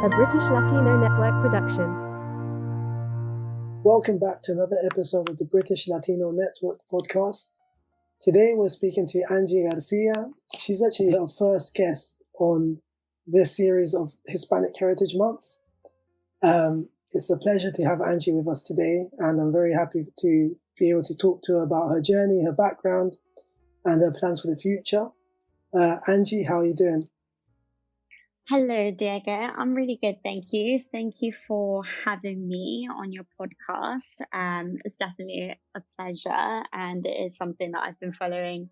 a British Latino network production. Welcome back to another episode of the British Latino Network podcast. Today we're speaking to Angee Garcia. She's actually our first guest on this series of Hispanic Heritage Month. It's a pleasure to have Angee with us today, and I'm very happy to be able to talk to her about her journey, her background, and her plans for the future. Angee, how are you doing? Hello, Diego. I'm really good, thank you. Thank you for having me on your podcast. It's definitely a pleasure, and it is something that I've been following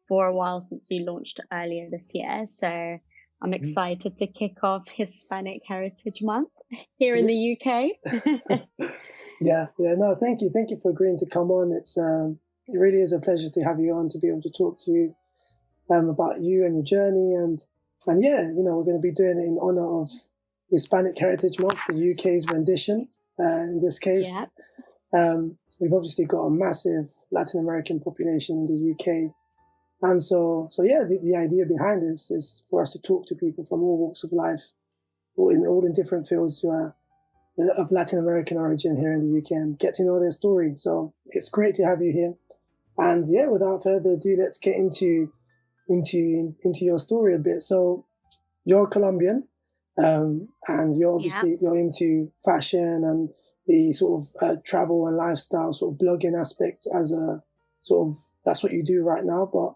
for a while since you launched earlier this year. So I'm excited to kick off Hispanic Heritage Month here in the UK. No, thank you. Thank you for agreeing to come on. It really is a pleasure to have you on, to be able to talk to you about you and your journey. And we're going to be doing it in honor of Hispanic Heritage Month, the UK's rendition. In this case, we've obviously got a massive Latin American population in the UK. And the idea behind this is for us to talk to people from all walks of life, all in different fields of Latin American origin here in the UK, and get to know their story. So it's great to have you here. And without further ado, let's get into your story a bit. So you're Colombian, and you're obviously you're into fashion and the sort of travel and lifestyle sort of blogging aspect as a sort of, that's what you do right now. But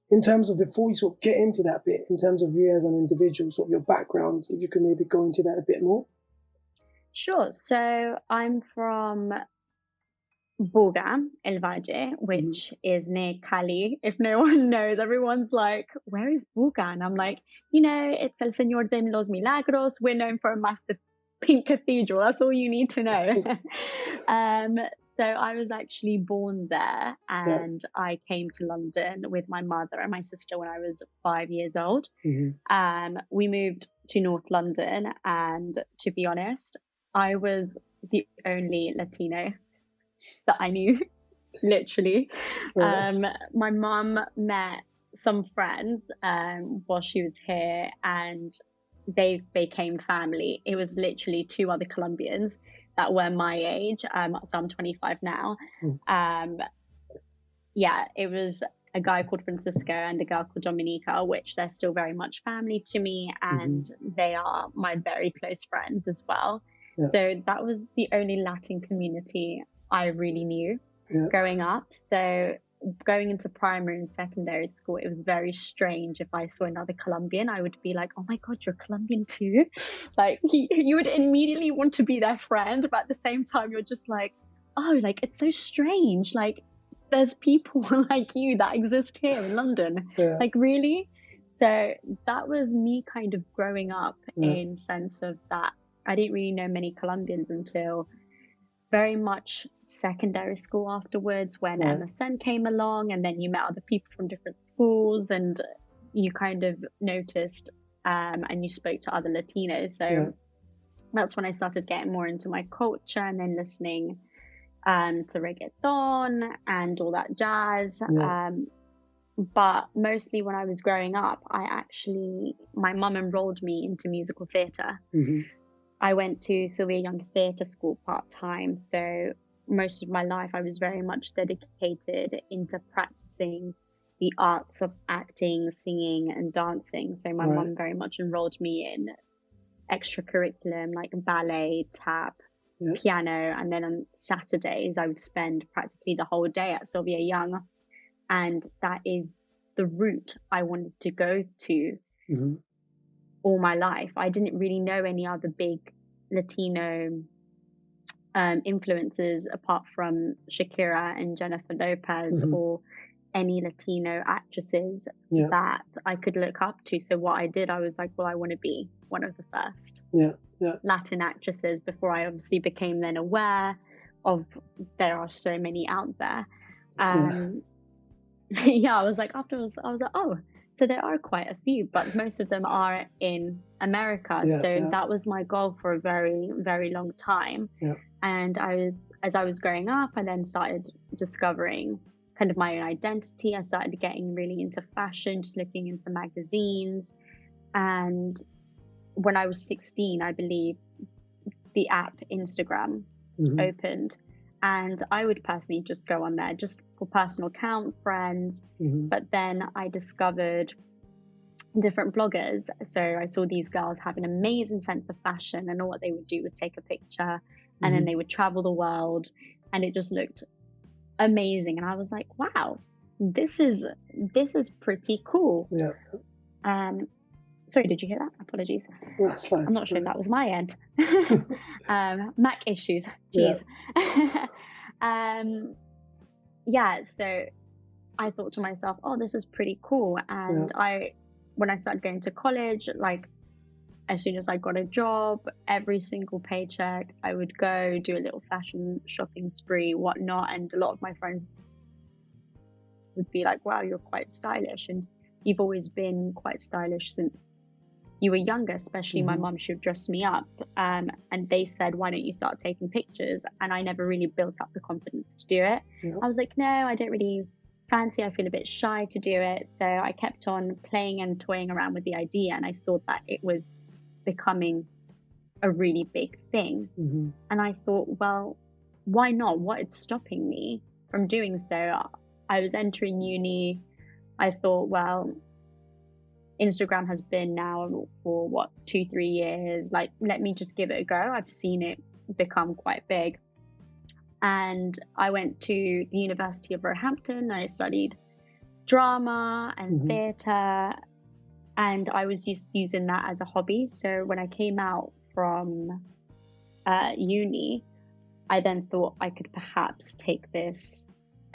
in terms of, before we sort of get into that bit, in terms of you as an individual, sort of your background, if you could maybe go into that a bit more. Sure. So I'm from Buga, El Valle, which is near Cali. If no one knows, everyone's like, where is Buga? And I'm like, it's El Señor de los Milagros. We're known for a massive pink cathedral. That's all you need to know. So I was actually born there, and I came to London with my mother and my sister when I was 5 years old. We moved to North London, and to be honest, I was the only Latino that I knew, literally. My mum met some friends while she was here, and they became family. It was literally two other Colombians that were my age. So I'm 25 now. It was a guy called Francisco and a girl called Dominica, which they're still very much family to me, and they are my very close friends as well. So that was the only Latin community I really knew growing up. So going into primary and secondary school, it was very strange. If I saw another Colombian, I would be like, oh my God, you're Colombian too? Like you would immediately want to be their friend, but at the same time, you're just like, oh, like it's so strange. Like there's people like you that exist here in London. Like really? So that was me kind of growing up in sense of that. I didn't really know many Colombians until very much secondary school afterwards, when MSN came along, and then you met other people from different schools, and you kind of noticed and you spoke to other Latinos. So that's when I started getting more into my culture, and then listening to reggaeton and all that jazz. But mostly when I was growing up, my mum enrolled me into musical theatre. I went to Sylvia Young Theatre School part-time, so most of my life I was very much dedicated into practicing the arts of acting, singing and dancing. So my mum very much enrolled me in extracurriculum like ballet, tap, piano, and then on Saturdays I would spend practically the whole day at Sylvia Young, and that is the route I wanted to go to all my life. I didn't really know any other big Latino influences apart from Shakira and Jennifer Lopez, or any Latino actresses that I could look up to. So what I did, I was like, well, I want to be one of the first Latin actresses, before I obviously became then aware of there are so many out there. I was like, afterwards, I was like, oh, so there are quite a few, but most of them are in America. That was my goal for a very, very long time. And as I was growing up, I then started discovering kind of my own identity. I started getting really into fashion, just looking into magazines. And when I was 16, I believe, the app Instagram opened, and I would personally just go on there just for personal account, friends. But then I discovered different bloggers. So I saw these girls have an amazing sense of fashion, and all what they would do would take a picture and then they would travel the world, and it just looked amazing. And I was like, wow, this is pretty cool. Yeah. Sorry, did you hear that? Apologies. That's fine. I'm not sure if that was my end. Mac issues. Jeez. Yeah. So I thought to myself, oh, this is pretty cool. And when I started going to college, like as soon as I got a job, every single paycheck, I would go do a little fashion shopping spree, whatnot. And a lot of my friends would be like, wow, you're quite stylish. And you've always been quite stylish since you were younger, especially my mum, she would dress me up. And they said, why don't you start taking pictures? And I never really built up the confidence to do it. I was like, no, I don't really fancy, I feel a bit shy to do it. So I kept on playing and toying around with the idea, and I saw that it was becoming a really big thing. And I thought, well, why not? What is stopping me from doing so? I was entering uni. I thought, well, Instagram has been now for 2-3 years, like let me just give it a go. I've seen it become quite big. And I went to the University of Roehampton. I studied drama and theatre, and I was just using that as a hobby. So when I came out from uni, I then thought I could perhaps take this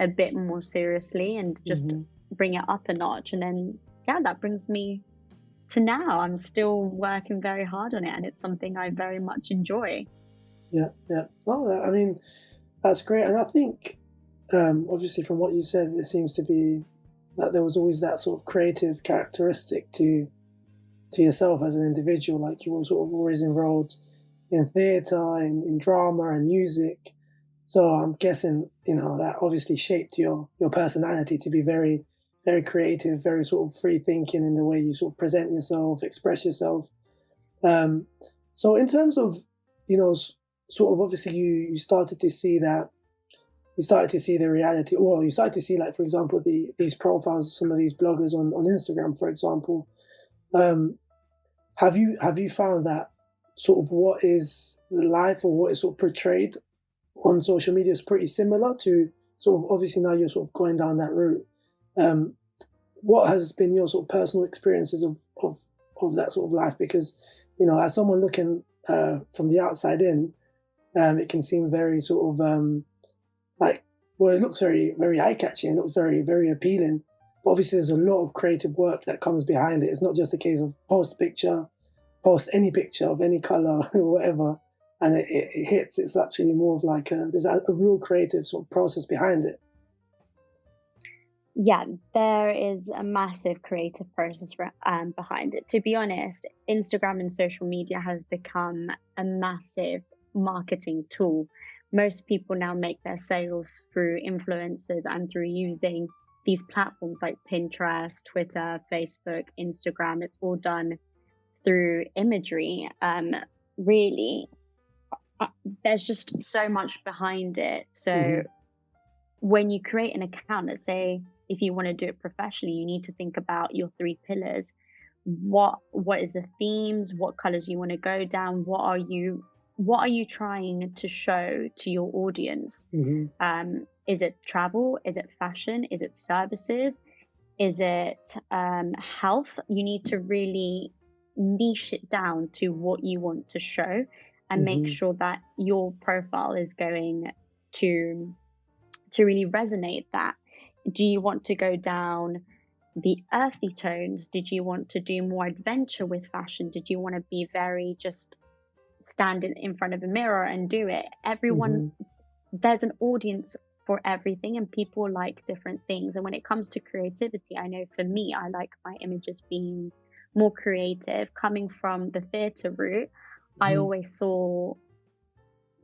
a bit more seriously and just bring it up a notch. And then that brings me to now. I'm still working very hard on it, and it's something I very much enjoy. Oh, I mean, that's great. And I think obviously from what you said, it seems to be that there was always that sort of creative characteristic to yourself as an individual. Like you were sort of always enrolled in theatre, in drama and music. So I'm guessing, that obviously shaped your personality to be very, very creative, very sort of free thinking in the way you sort of present yourself, express yourself. So in terms of, sort of obviously you started to see that, you started to see the reality, or you started to see, like, for example, these profiles, some of these bloggers on Instagram, for example. Have you found that sort of what is the life or what is sort of portrayed on social media is pretty similar to sort of, obviously now you're sort of going down that route. What has been your sort of personal experiences of that sort of life? Because, as someone looking from the outside in, it can seem very sort of it looks very, very eye-catching. It looks very, very appealing. But obviously there's a lot of creative work that comes behind it. It's not just a case of post any picture of any color or whatever, and it hits. It's actually more of like there's a real creative sort of process behind it. Yeah, there is a massive creative process behind it. To be honest, Instagram and social media has become a massive marketing tool. Most people now make their sales through influencers and through using these platforms like Pinterest, Twitter, Facebook, Instagram. It's all done through imagery. Really, there's just so much behind it. So when you create an account, let's say if you want to do it professionally, you need to think about your 3 pillars. What is the themes? What colors you want to go down? What are you trying to show to your audience? Is it travel? Is it fashion? Is it services? Is it health? You need to really niche it down to what you want to show and make sure that your profile is going to really resonate that. Do you want to go down the earthy tones? Did you want to do more adventure with fashion? Did you want to be very just standing in front of a mirror and do it? Everyone, there's an audience for everything, and people like different things. And when it comes to creativity, I know for me, I like my images being more creative. Coming from the theatre route, I always saw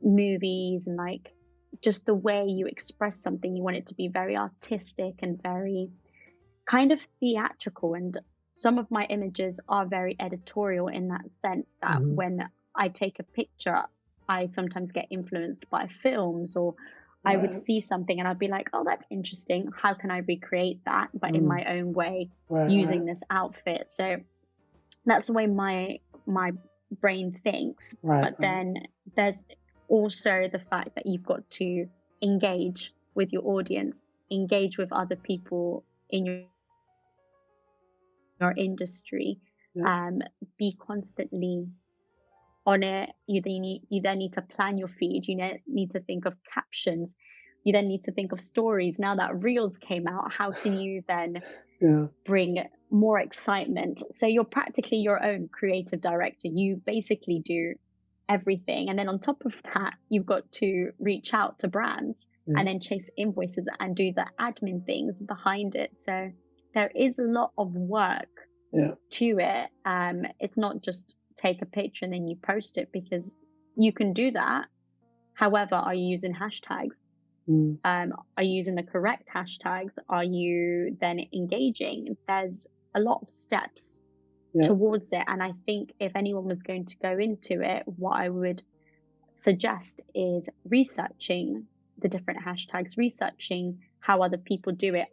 movies and like just the way you express something, you want it to be very artistic and very kind of theatrical. And some of my images are very editorial in that sense that when I take a picture, I sometimes get influenced by films, or I would see something and I'd be like, oh, that's interesting. How can I recreate that, but in my own way, using this outfit? So that's the way my brain thinks. But then there's also the fact that you've got to engage with your audience, engage with other people in your industry, be constantly on it. You then need to plan your feed. You need to think of captions. You then need to think of stories. Now that Reels came out, how can you then bring more excitement? So you're practically your own creative director. You basically do everything. And then on top of that, you've got to reach out to brands and then chase invoices and do the admin things behind it. So there is a lot of work to it. It's not just take a picture and then you post it, because you can do that. However, are you using hashtags? Are you using the correct hashtags? Are you then engaging? There's a lot of steps towards it. And I think if anyone was going to go into it, what I would suggest is researching the different hashtags, researching how other people do it.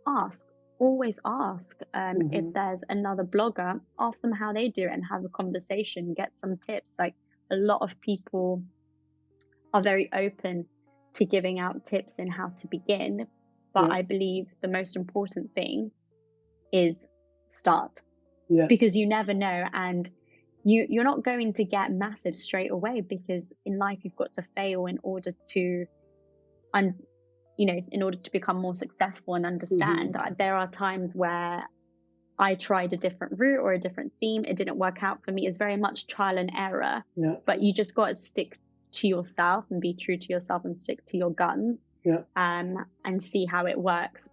Always ask. If there's another blogger, ask them how they do it and have a conversation, get some tips. Like, a lot of people are very open to giving out tips in how to begin. But I believe the most important thing is start. Because you never know, and you're not going to get massive straight away, because in life you've got to fail in order to in order to become more successful and understand. There are times where I tried a different route or a different theme. It didn't work out for me. It's very much trial and error. But you just got to stick to yourself and be true to yourself and stick to your guns and see how it works.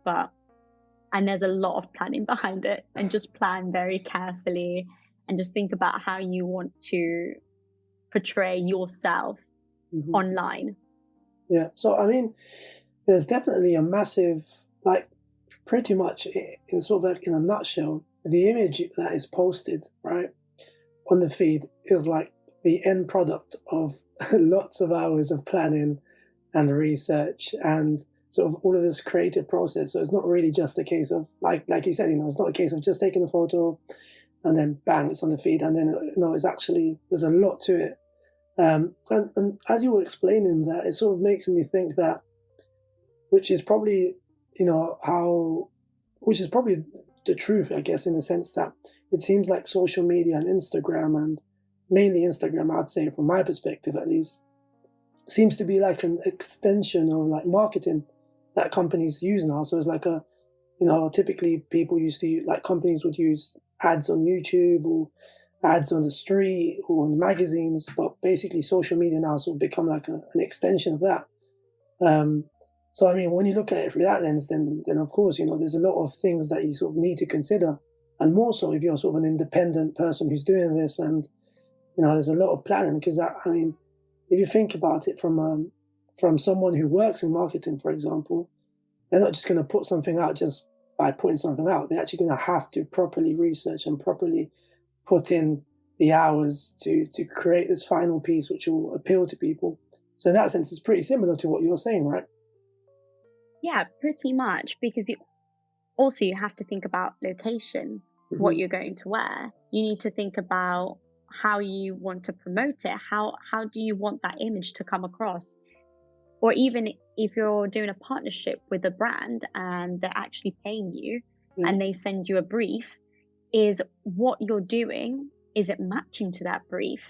And there's a lot of planning behind it, and just plan very carefully and just think about how you want to portray yourself online. So, I mean, there's definitely a massive, like, pretty much in sort of like in a nutshell, the image that is posted, right, on the feed is like the end product of lots of hours of planning and research and sort of all of this creative process. So it's not really just a case of, like you said, it's not a case of just taking a photo and then bang, it's on the feed. And then, it's actually, there's a lot to it. And as you were explaining that, it sort of makes me think that, which is probably the truth, I guess, in the sense that it seems like social media and Instagram, and mainly Instagram, I'd say from my perspective at least, seems to be like an extension of like marketing that companies use now. So it's like typically people used to use, like companies would use ads on YouTube or ads on the street or on magazines, but basically social media now sort of become like an extension of that. So, I mean, when you look at it through that lens, then of course, there's a lot of things that you sort of need to consider. And more so if you're sort of an independent person who's doing this, and, there's a lot of planning, because I mean, if you think about it from someone who works in marketing, for example, they're not just going to put something out just by putting something out. They're actually going to have to properly research and properly put in the hours to create this final piece which will appeal to people. So in that sense, it's pretty similar to what you're saying, right? Yeah, pretty much, because you have to think about location, what you're going to wear. You need to think about how you want to promote it. How do you want that image to come across? Or even if you're doing a partnership with a brand and they're actually paying you and they send you a brief, is what you're doing, is it matching to that brief?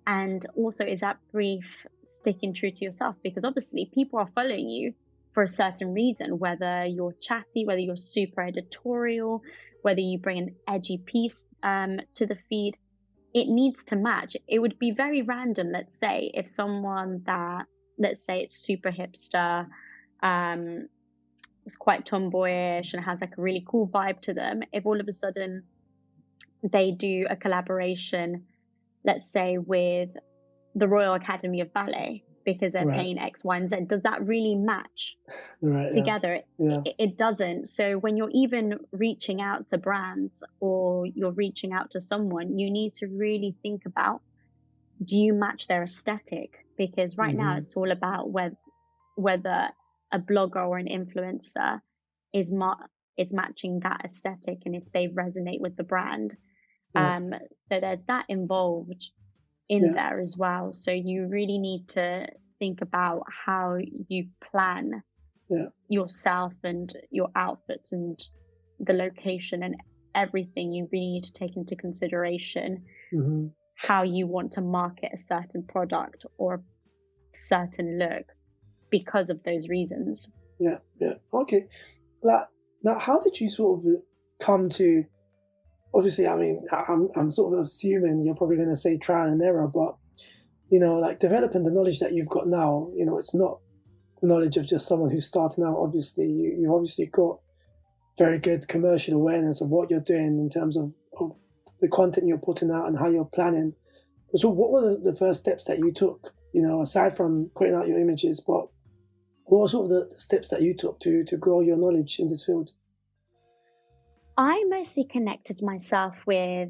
And also, is that brief sticking true to yourself? Because obviously people are following you for a certain reason, whether you're chatty, whether you're super editorial, whether you bring an edgy piece to the feed. It needs to match. It would be very random, let's say, if someone that, let's say it's super hipster, it's quite tomboyish and has like a really cool vibe to them, if all of a sudden they do a collaboration, let's say with the Royal Academy of Ballet, because they're paying X, Y, and Z. Does that really match together? It doesn't. So when you're even reaching out to brands or you're reaching out to someone, you need to really think about, do you match their aesthetic? Because right now it's all about whether a blogger or an influencer is matching that aesthetic and if they resonate with the brand. So there's that involved in there as well. So you really need to think about how you plan yourself and your outfits and the location and everything. You really need to take into consideration how you want to market a certain product or a certain look because of those reasons. Okay. Now, how did you sort of come to, obviously, I mean, I'm sort of assuming you're probably going to say trial and error, but, you know, like developing the knowledge that you've got now, you know, it's not the knowledge of just someone who's starting out. Obviously, you obviously got very good commercial awareness of what you're doing in terms of the content you're putting out and how you're planning. So what were the first steps that you took, you know, aside from putting out your images, but what were sort of the steps that you took to grow your knowledge in this field? I mostly connected myself with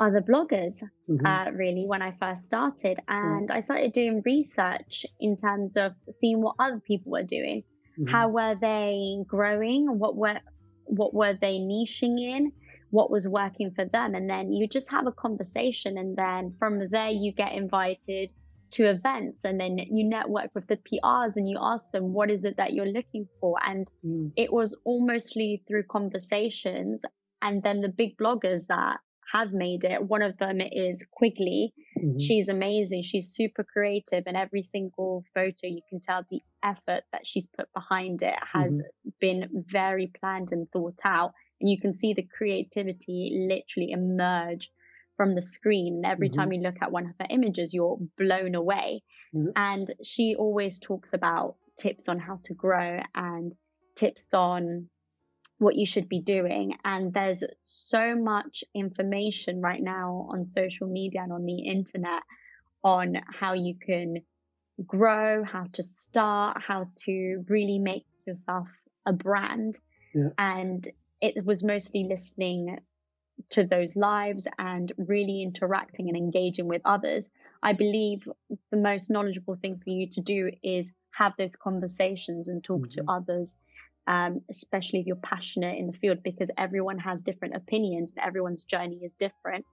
other bloggers, really, when I first started. And I started doing research in terms of seeing what other people were doing. How were they growing? What were they niching in? What was working for them? And then you just have a conversation. And then from there, you get invited to events, and then you network with the PRs and you ask them, what is it that you're looking for? And it was almostly through conversations. And then the big bloggers that have made it, one of them is Quigley. She's amazing. She's super creative, and every single photo, you can tell the effort that she's put behind it has been very planned and thought out. And you can see the creativity literally emerge from the screen. And every time you look at one of her images, you're blown away. And she always talks about tips on how to grow and tips on what you should be doing. And there's so much information right now on social media and on the internet on how you can grow, how to start, how to really make yourself a brand. And it was mostly listening to those lives and really interacting and engaging with others. I believe the most knowledgeable thing for you to do is have those conversations and talk to others, especially if you're passionate in the field, because everyone has different opinions and everyone's journey is different.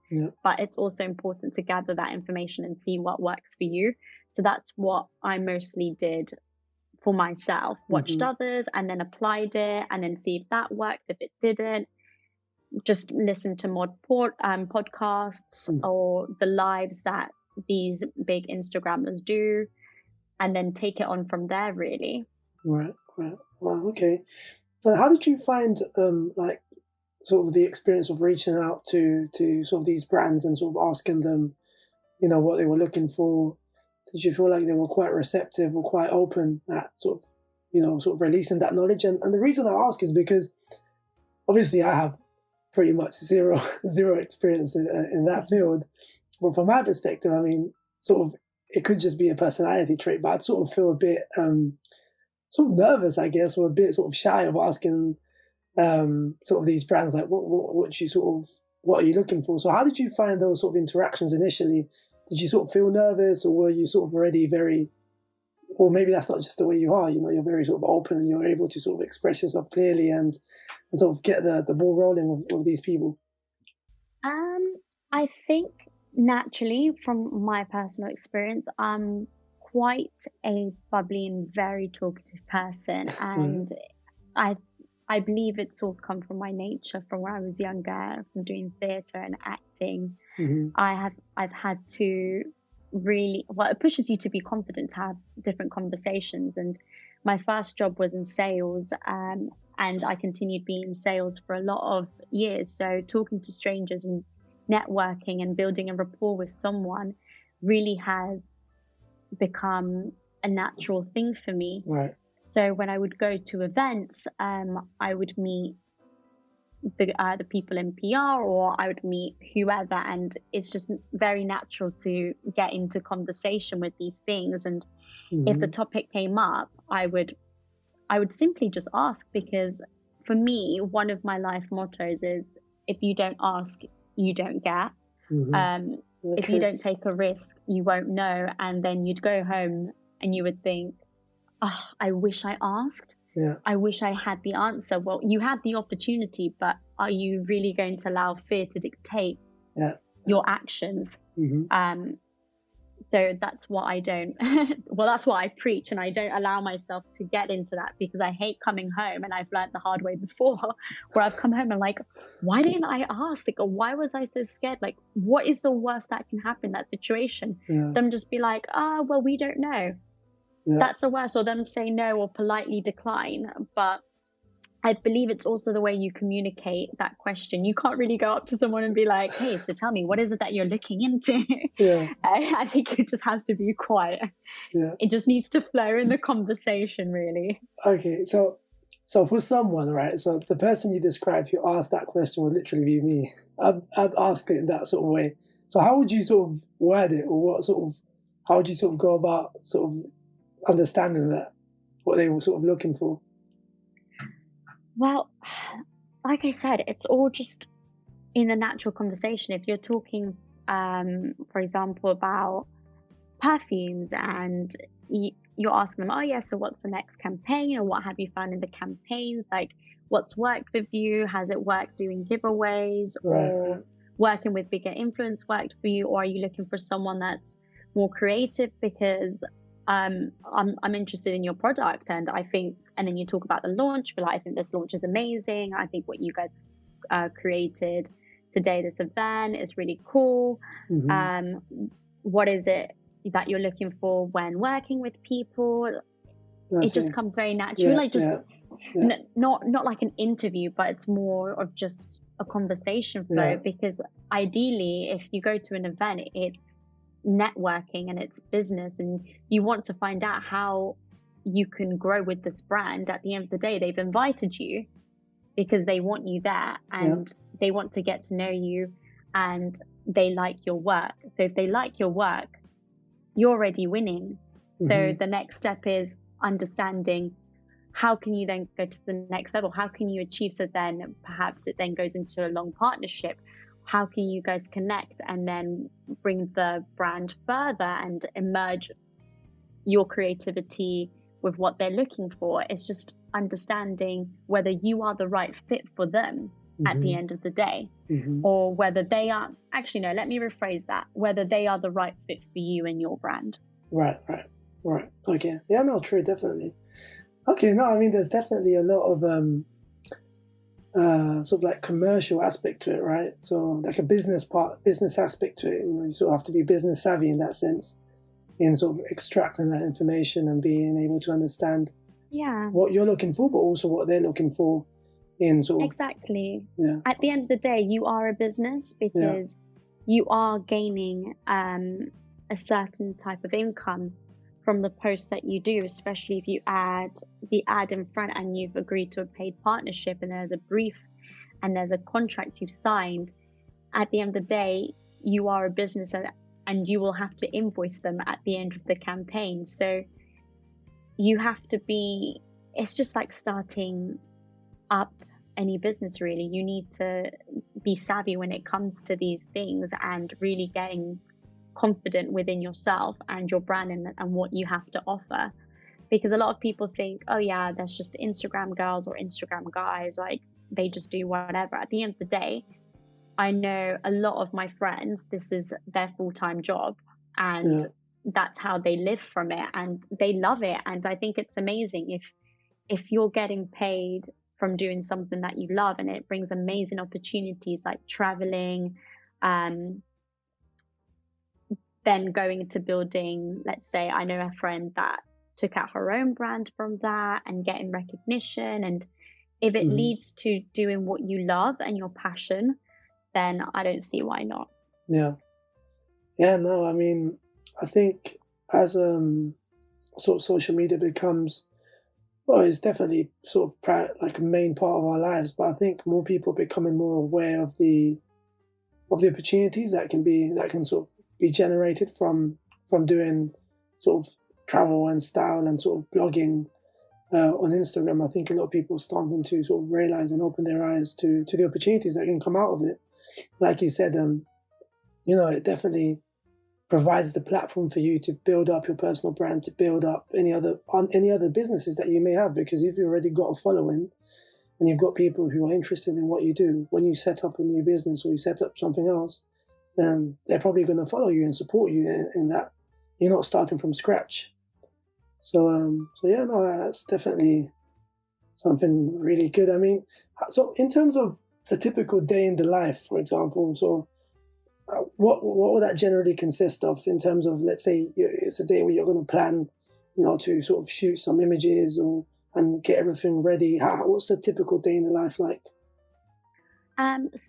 But it's also important to gather that information and see what works for you. So that's what I mostly did for myself, watched others and then applied it and then see if that worked. If it didn't, just listen to more podcasts or the lives that these big Instagrammers do, and then take it on from there, really. Right. Well, okay. And how did you find like sort of the experience of reaching out to sort of these brands and sort of asking them, you know, what they were looking for? Did you feel like they were quite receptive or quite open at sort of, you know, sort of releasing that knowledge? And the reason I ask is because obviously I have pretty much zero experience in that field. But from my perspective, I mean, sort of, it could just be a personality trait, but I'd sort of feel a bit sort of nervous, I guess, or a bit sort of shy of asking sort of these brands, like, what are you looking for? So how did you find those sort of interactions initially? Did you sort of feel nervous, or were you sort of already very, or maybe that's not just the way you are, you know, you're very sort of open and you're able to sort of express yourself clearly and sort of get the ball rolling with these people? I think naturally, from my personal experience, I'm quite a bubbly and very talkative person, and I believe it's all come from my nature from when I was younger, from doing theatre and acting. I've had to really, well, it pushes you to be confident, to have different conversations. And my first job was in sales, and I continued being in sales for a lot of years. So talking to strangers and networking and building a rapport with someone really has become a natural thing for me. Right. So when I would go to events, I would meet the people in PR, or I would meet whoever, and it's just very natural to get into conversation with these things. And if the topic came up, I would simply just ask, because for me, one of my life mottos is, if you don't ask, you don't get. If you don't take a risk, you won't know. And then you'd go home and you would think, oh, I wish I asked. I wish I had the answer. Well, you had the opportunity, but are you really going to allow fear to dictate your actions? So that's what I don't, well, that's what I preach. And I don't allow myself to get into that, because I hate coming home. And I've learned the hard way before, where I've come home and like, why didn't I ask? Like, why was I so scared? Like, what is the worst that can happen in that situation? Them just be like, well, we don't know. That's the worst. Or them say no or politely decline. But I believe it's also the way you communicate that question. You can't really go up to someone and be like, hey, so tell me, what is it that you're looking into? I think it just has to be quiet. It just needs to flow in the conversation, really. Okay, so for someone, right, so the person you described who asked that question would literally be me. I've asked it in that sort of way. So how would you sort of word it, or how would you sort of go about sort of understanding that, what they were sort of looking for? Well, like I said, it's all just in a natural conversation. If you're talking, for example, about perfumes, and you're asking them, oh yeah, so what's the next campaign, or what have you found in the campaigns? Like, what's worked with you? Has it worked doing giveaways, or working with bigger influence worked for you? Or are you looking for someone that's more creative? Because I'm interested in your product, and I think, and then you talk about the launch, but like, I think this launch is amazing. I think what you guys created today, this event, is really cool. What is it that you're looking for when working with people? It just comes very natural, not like an interview, but it's more of just a conversation flow. Because ideally, if you go to an event, it's networking and it's business, and you want to find out how you can grow with this brand. At the end of the day, they've invited you because they want you there, and they want to get to know you, and they like your work. So if they like your work, you're already winning. So the next step is understanding, how can you then go to the next level? How can you achieve? So then perhaps it then goes into a long partnership. How can you guys connect and then bring the brand further and emerge your creativity with what they're looking for? It's just understanding whether you are the right fit for them at the end of the day, or whether they are, actually, no, let me rephrase that, whether they are the right fit for you and your brand. Right. Okay. Yeah, no, true, definitely. Okay, no, I mean, there's definitely a lot of sort of like commercial aspect to it, right? So like a business aspect to it. You know, you sort of have to be business savvy in that sense, in sort of extracting that information and being able to understand what you're looking for, but also what they're looking for in sort of... Exactly. At the end of the day, you are a business, because you are gaining a certain type of income from the posts that you do, especially if you add the ad in front and you've agreed to a paid partnership, and there's a brief and there's a contract you've signed. At the end of the day, you are a business, and you will have to invoice them at the end of the campaign. So you have to be, it's just like starting up any business, really. You need to be savvy when it comes to these things, and really getting confident within yourself and your brand, and what you have to offer. Because a lot of people think, oh yeah, that's just Instagram girls or Instagram guys, like they just do whatever. At the end of the day, I know a lot of my friends, this is their full-time job, and that's how they live from it, and they love it. And I think it's amazing if you're getting paid from doing something that you love, and it brings amazing opportunities like traveling, then going into building, let's say, I know a friend that took out her own brand from that, and getting recognition. And if it leads to doing what you love and your passion, then I don't see why not. No, I mean, I think as sort of social media becomes Well, it's definitely sort of like a main part of our lives, but I think more people are becoming more aware of the opportunities that can sort of be generated from doing sort of travel and style and sort of blogging on Instagram. I think a lot of people are starting to sort of realize and open their eyes to the opportunities that can come out of it. Like you said, it definitely provides the platform for you to build up your personal brand, to build up any other businesses that you may have. Because if you've already got a following and you've got people who are interested in what you do, when you set up a new business or you set up something else, then they're probably going to follow you and support you in that. You're not starting from scratch. So yeah, no, that's definitely something really good. I mean, so in terms of a typical day in the life, for example, so what would that generally consist of in terms of, let's say it's a day where you're going to plan, to sort of shoot some images and get everything ready. What's the typical day in the life like?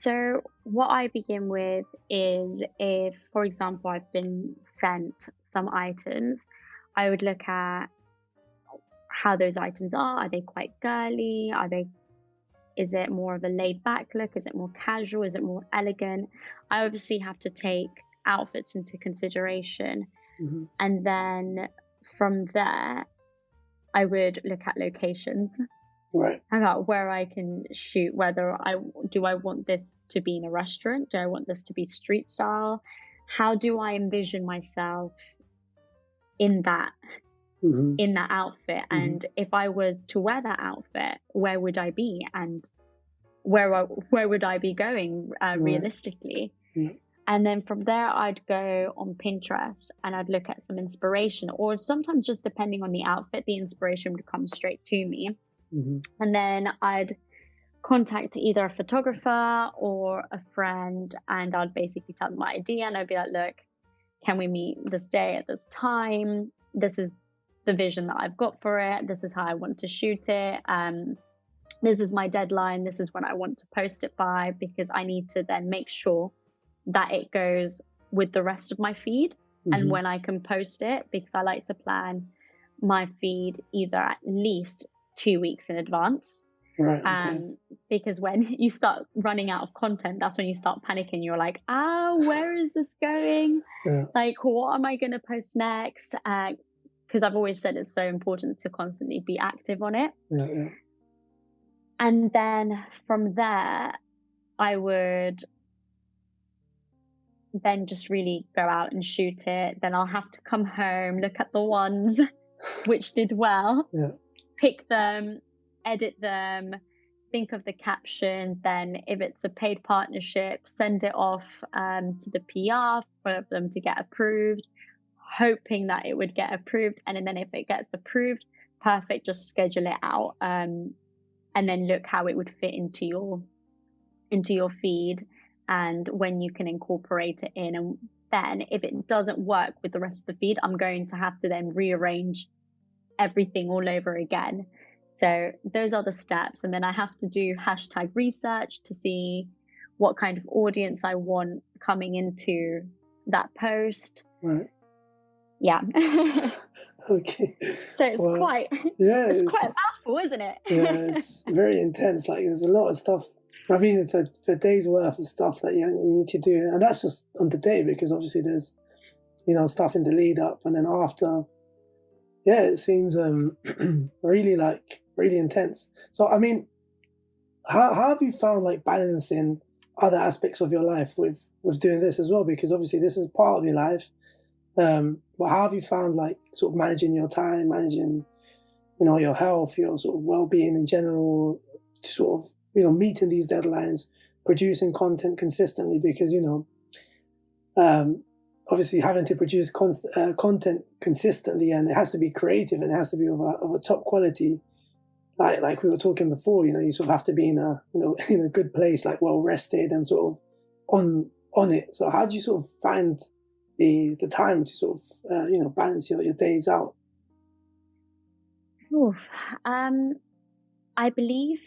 So what I begin with is, if, for example, I've been sent some items, I would look at how those items are. Are they quite girly? Is it more of a laid back look? Is it more casual? Is it more elegant? I obviously have to take outfits into consideration. Mm-hmm. And then from there, I would look at locations. Right. About where I can shoot, whether I want this to be in a restaurant? Do I want this to be street style? How do I envision myself in that outfit? Mm-hmm. And if I was to wear that outfit, where would I be, and where would I be going realistically? Yeah. And then from there, I'd go on Pinterest and I'd look at some inspiration, or sometimes just depending on the outfit, the inspiration would come straight to me. Mm-hmm. And then I'd contact either a photographer or a friend, and I'd basically tell them my idea, and I'd be like, look, can we meet this day at this time? This is the vision that I've got for it. This is how I want to shoot it. This is my deadline. This is when I want to post it by, because I need to then make sure that it goes with the rest of my feed. Mm-hmm. And when I can post it, because I like to plan my feed either at least 2 weeks in advance. Right. Okay. Because when you start running out of content, that's when you start panicking. You're like, where is this going? Yeah. Like, what am I going to post next? Because I've always said it's so important to constantly be active on it. Yeah. And then from there, I would then just really go out and shoot it. Then I'll have to come home, look at the ones which did well. Yeah. Pick them, edit them, think of the caption. Then if it's a paid partnership, send it off to the PR for them to get approved, hoping that it would get approved. And then if it gets approved, perfect, just schedule it out, and then look how it would fit into your feed and when you can incorporate it in. And then if it doesn't work with the rest of the feed, I'm going to have to then rearrange everything all over again. So those are the steps. And then I have to do hashtag research to see what kind of audience I want coming into that post. Right. Yeah. Okay. So it's quite a mouthful, isn't it? Yeah, it's very intense. Like, there's a lot of stuff. I mean, for days worth of stuff that you need to do, and that's just on the day, because obviously there's stuff in the lead up, and then after. Yeah, it seems really intense. So, I mean, how have you found like balancing other aspects of your life with doing this as well? Because obviously this is part of your life. But how have you found like sort of managing your time, managing, your health, your sort of well-being in general, to sort of, meeting these deadlines, producing content consistently? Because, obviously having to produce content consistently, and it has to be creative and it has to be of a top quality. Like we were talking before, you sort of have to be in a good place, like well rested and sort of on it. So how do you sort of find the time to sort of balance your days out? Oof. I believe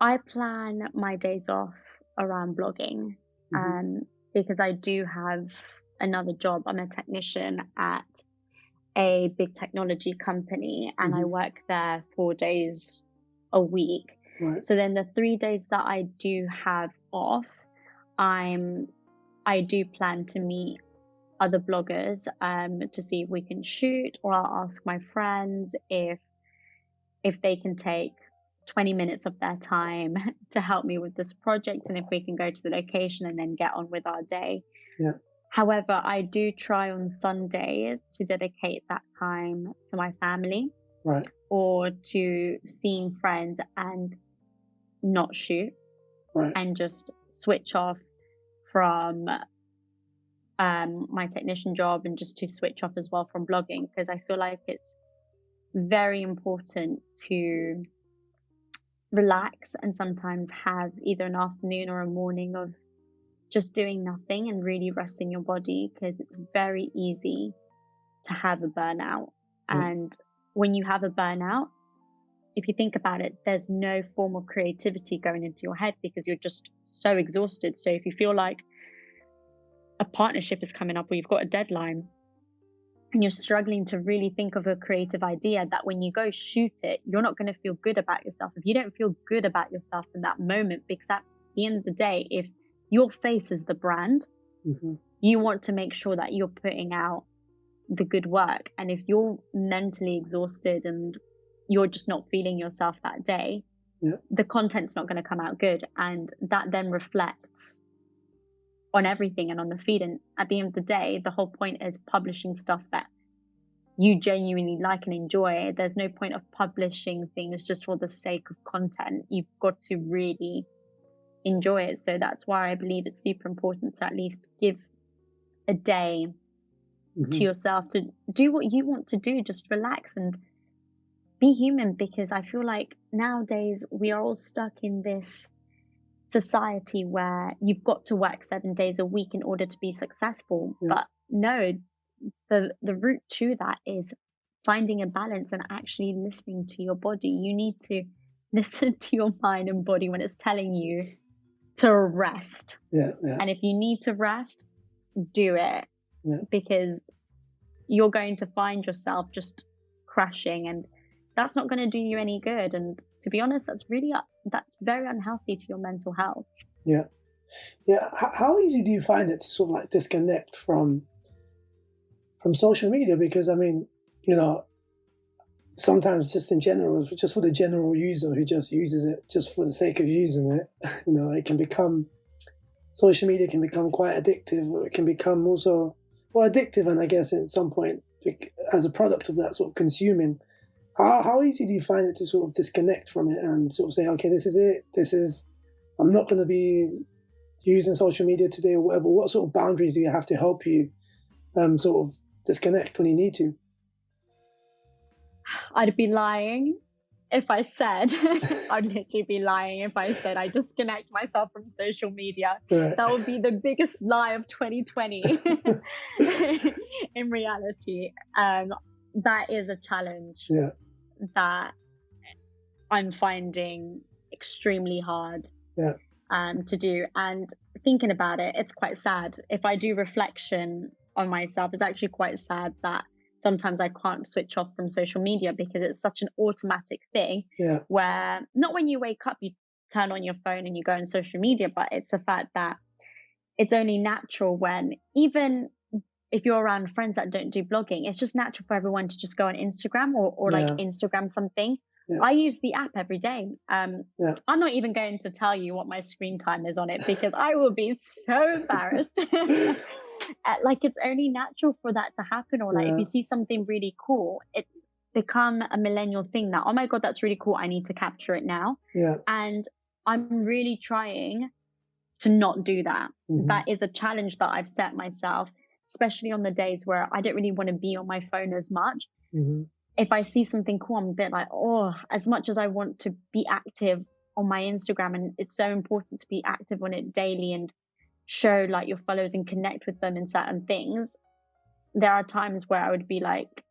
I plan my days off around blogging. Mm-hmm. Because I do have another job. I'm a technician at a big technology company, and I work there 4 days a week. Right. So then the 3 days that I do have off, I do plan to meet other bloggers to see if we can shoot, or I'll ask my friends if they can take 20 minutes of their time to help me with this project, and if we can go to the location and then get on with our day. Yeah. However, I do try on Sundays to dedicate that time to my family, Right. or to seeing friends and not shoot, Right. and just switch off from my technician job, and just to switch off as well from blogging, because I feel like it's very important to relax and sometimes have either an afternoon or a morning of just doing nothing and really resting your body, because it's very easy to have a burnout. And when you have a burnout, if you think about it, there's no form of creativity going into your head because you're just so exhausted. So if you feel like a partnership is coming up, or you've got a deadline, and you're struggling to really think of a creative idea, that when you go shoot it, you're not going to feel good about yourself. If you don't feel good about yourself in that moment, because at the end of the day, if your face is the brand, you want to make sure that you're putting out the good work. And if you're mentally exhausted and you're just not feeling yourself that day, the content's not going to come out good. And that then reflects on everything and on the feed. And at the end of the day, the whole point is publishing stuff that you genuinely like and enjoy. There's no point of publishing things just for the sake of content. You've got to really enjoy it. So that's why I believe it's super important to at least give a day to yourself to do what you want to do. Just relax and be human, because I feel like nowadays we are all stuck in this society where you've got to work 7 days a week in order to be successful. But no, the route to that is finding a balance and actually listening to your body. You need to listen to your mind and body when it's telling you to rest. And if you need to rest, do it, because you're going to find yourself just crashing, and that's not going to do you any good. And to be honest, that's very unhealthy to your mental health. How easy do you find it to sort of like disconnect from social media? Because I mean, you know, sometimes just in general, just for the general user who just uses it just for the sake of using it, you know, social media can become quite addictive, or it can become also addictive, and I guess at some point as a product of that sort of consuming. How easy do you find it to sort of disconnect from it and sort of say, okay, this is it. I'm not going to be using social media today or whatever. What sort of boundaries do you have to help you sort of disconnect when you need to? I'd be lying if I said, I'd literally be lying if I said I disconnect myself from social media. Right. That would be the biggest lie of 2020 in reality. That is a challenge that I'm finding extremely hard to do. And thinking about it, it's quite sad. If I do reflection on myself, it's actually quite sad that sometimes I can't switch off from social media, because it's such an automatic thing where not when you wake up, you turn on your phone and you go on social media, but it's a fact that it's only natural when, even if you're around friends that don't do blogging, it's just natural for everyone to just go on Instagram or like Instagram something. I use the app every day. I'm not even going to tell you what my screen time is on it, because I will be so embarrassed. Like, it's only natural for that to happen. Or like if you see something really cool, it's become a millennial thing now. Oh my God, that's really cool. I need to capture it now. And I'm really trying to not do that. That is a challenge that I've set myself, especially on the days where I don't really want to be on my phone as much. If I see something cool, I'm a bit like, oh, as much as I want to be active on my Instagram, and it's so important to be active on it daily and show like your followers and connect with them in certain things, there are times where I would be like,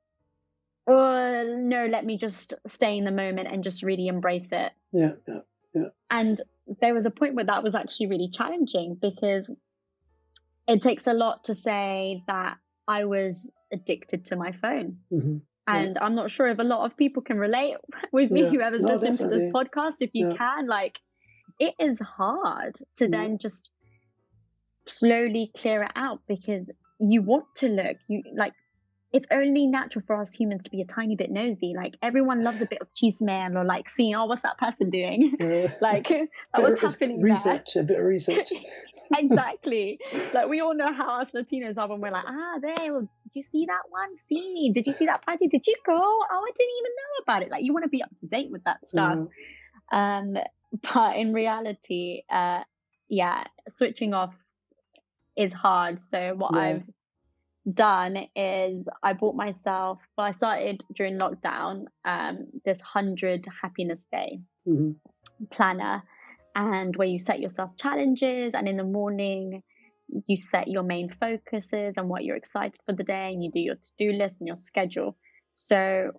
oh no, let me just stay in the moment and just really embrace it. And there was a point where that was actually really challenging, because it takes a lot to say that I was addicted to my phone. Mm-hmm. And I'm not sure if a lot of people can relate with me, whoever's listening to this podcast. If you can, like, it is hard to then just slowly clear it out, because you want to look, it's only natural for us humans to be a tiny bit nosy. Like, everyone loves a bit of chisme, or like seeing, oh, what's that person doing? Like, what's happening research, there? A bit of research. Exactly. Like, we all know how us Latinos are when we're like, did you see that one? See, did you see that party? Did you go? Oh, I didn't even know about it. Like, you want to be up to date with that stuff. But in reality, switching off is hard. So what I've done is I bought myself, I started during lockdown, this 100 happiness day planner, and where you set yourself challenges, and in the morning you set your main focuses and what you're excited for the day, and you do your to-do list and your schedule. So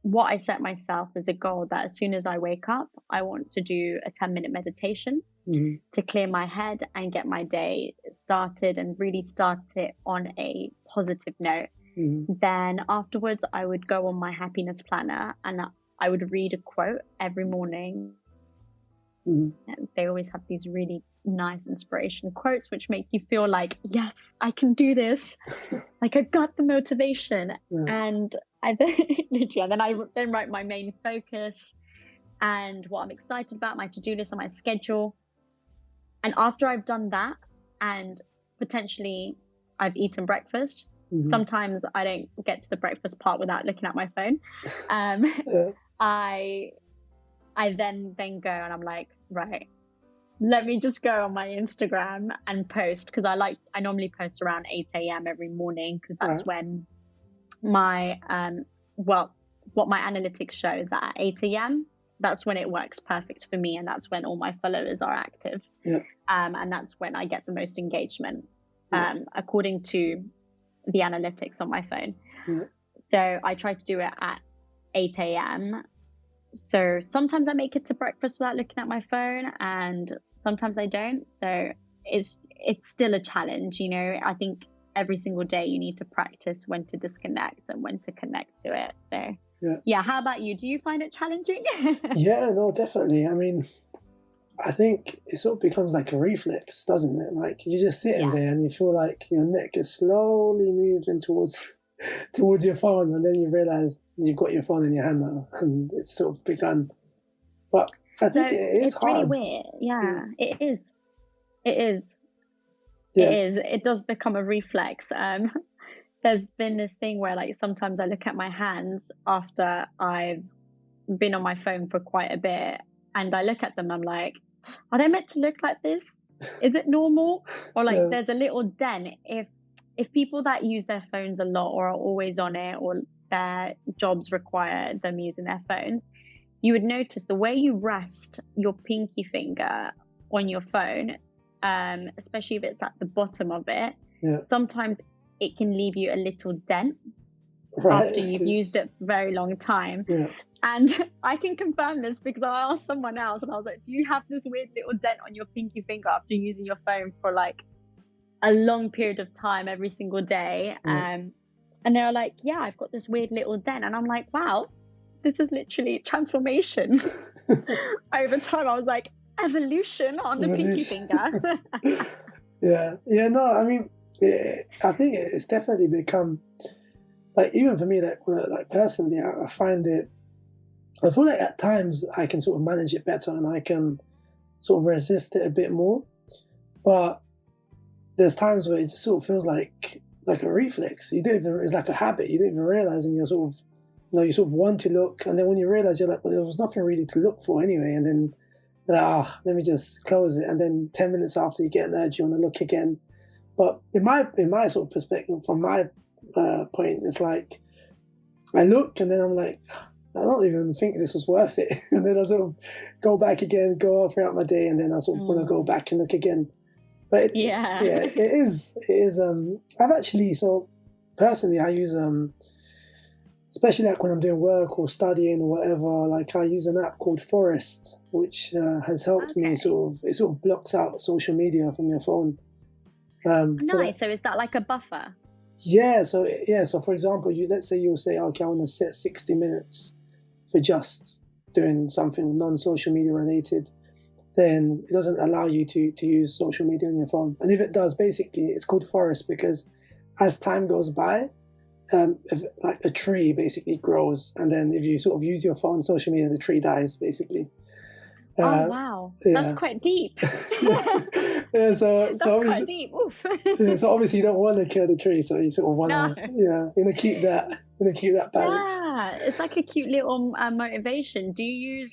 what I set myself as a goal, that as soon as I wake up, I want to do a 10-minute meditation to clear my head and get my day started, and really start it on a positive note. Then afterwards, I would go on my happiness planner and I would read a quote every morning. And they always have these really nice inspiration quotes, which make you feel like, yes, I can do this. Like, I got the motivation. And I then write my main focus and what I'm excited about, my to-do list and my schedule. And after I've done that, and potentially I've eaten breakfast, sometimes I don't get to the breakfast part without looking at my phone. I then go and I'm like, right, let me just go on my Instagram and post, because I normally post around 8 a.m. every morning, because that's when my what my analytics show is that at 8 a.m. that's when it works perfect for me, and that's when all my followers are active. And that's when I get the most engagement, according to the analytics on my phone. So I try to do it at 8 a.m. So sometimes I make it to breakfast without looking at my phone, and sometimes I don't. So it's still a challenge, you know. I think every single day you need to practice when to disconnect and when to connect to it. So how about you? Do you find it challenging? Yeah, no, definitely. I mean, I think it sort of becomes like a reflex, doesn't it? Like, you're just sitting there and you feel like your neck is slowly moving towards your phone, and then you realize you've got your phone in your hand now, and it's sort of begun. But I think it's hard. Really weird. It is. It is. It does become a reflex. There's been this thing where, like, sometimes I look at my hands after I've been on my phone for quite a bit, and I look at them, I'm like, are they meant to look like this? Is it normal? Or like there's a little dent. If people that use their phones a lot, or are always on it, or their jobs require them using their phones, you would notice the way you rest your pinky finger on your phone, especially if it's at the bottom of it, sometimes it can leave you a little dent after you've used it for a very long time. And I can confirm this because I asked someone else, and I was like, do you have this weird little dent on your pinky finger after using your phone for like a long period of time every single day? And they were like, yeah, I've got this weird little dent. And I'm like, wow, this is literally transformation. Over time, I was like, evolution on the pinky finger. No, I mean, I think it's definitely become, like, even for me, like personally, I find it, I feel like at times I can sort of manage it better, and I can sort of resist it a bit more. But there's times where it just sort of feels like a reflex. It's like a habit. You don't even realize, and you're sort of, you sort of want to look, and then when you realize, you're like, well, there was nothing really to look for anyway, and then you're like, let me just close it, and then 10 minutes after you get an urge, you want to look again. But in my sort of perspective, from my point, it's like I look, and then I'm like, I don't even think this was worth it. And then I sort of go back again, go throughout my day, and then I sort of want to go back and look again. But it is. I've actually, so personally, I use, especially like when I'm doing work or studying or whatever, like I use an app called Forest, which has helped me it sort of blocks out social media from your phone. Nice. So is that like a buffer? So for example, let's say you'll say, okay, I want to set 60 minutes for just doing something non-social media related. Then it doesn't allow you to use social media on your phone. And if it does, basically, it's called forest because as time goes by, if, like a tree basically grows, and then if you sort of use your phone, social media, the tree dies basically. Oh wow, that's quite deep. Yeah, so that's quite deep. Oof. Yeah, so obviously you don't want to kill the tree, so you sort of want to, you want to keep that balance. Yeah, it's like a cute little motivation. Do you use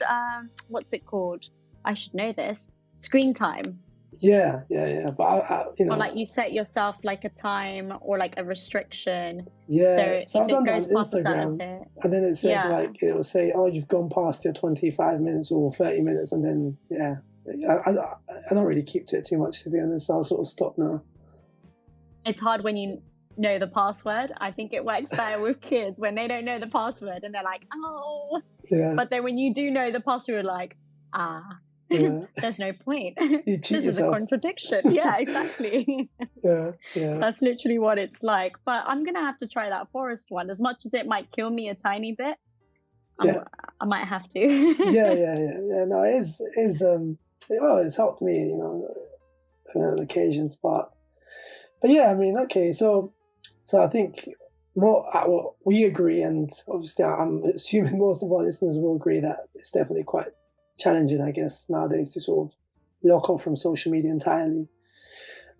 what's it called? I should know this. Screen time. Yeah. But or like you set yourself like a time or like a restriction. Yeah. So I've done that on Instagram, and then it says it will say, "Oh, you've gone past your 25 minutes or 30 minutes," and then I don't really keep to it too much, to be honest. So I'll sort of stop now. It's hard when you know the password. I think it works better with kids when they don't know the password and they're like, "Oh." Yeah. But then when you do know the password, you're like, Yeah. There's no point. This is a contradiction. Yeah, exactly. Yeah. That's literally what it's like. But I'm gonna have to try that forest one. As much as it might kill me a tiny bit, I might have to. Yeah. No, it is. Well, it's helped me, on occasions. But yeah, I mean, okay. So I think we agree, and obviously, I'm assuming most of our listeners will agree that it's definitely quite challenging, I guess, nowadays to sort of lock off from social media entirely.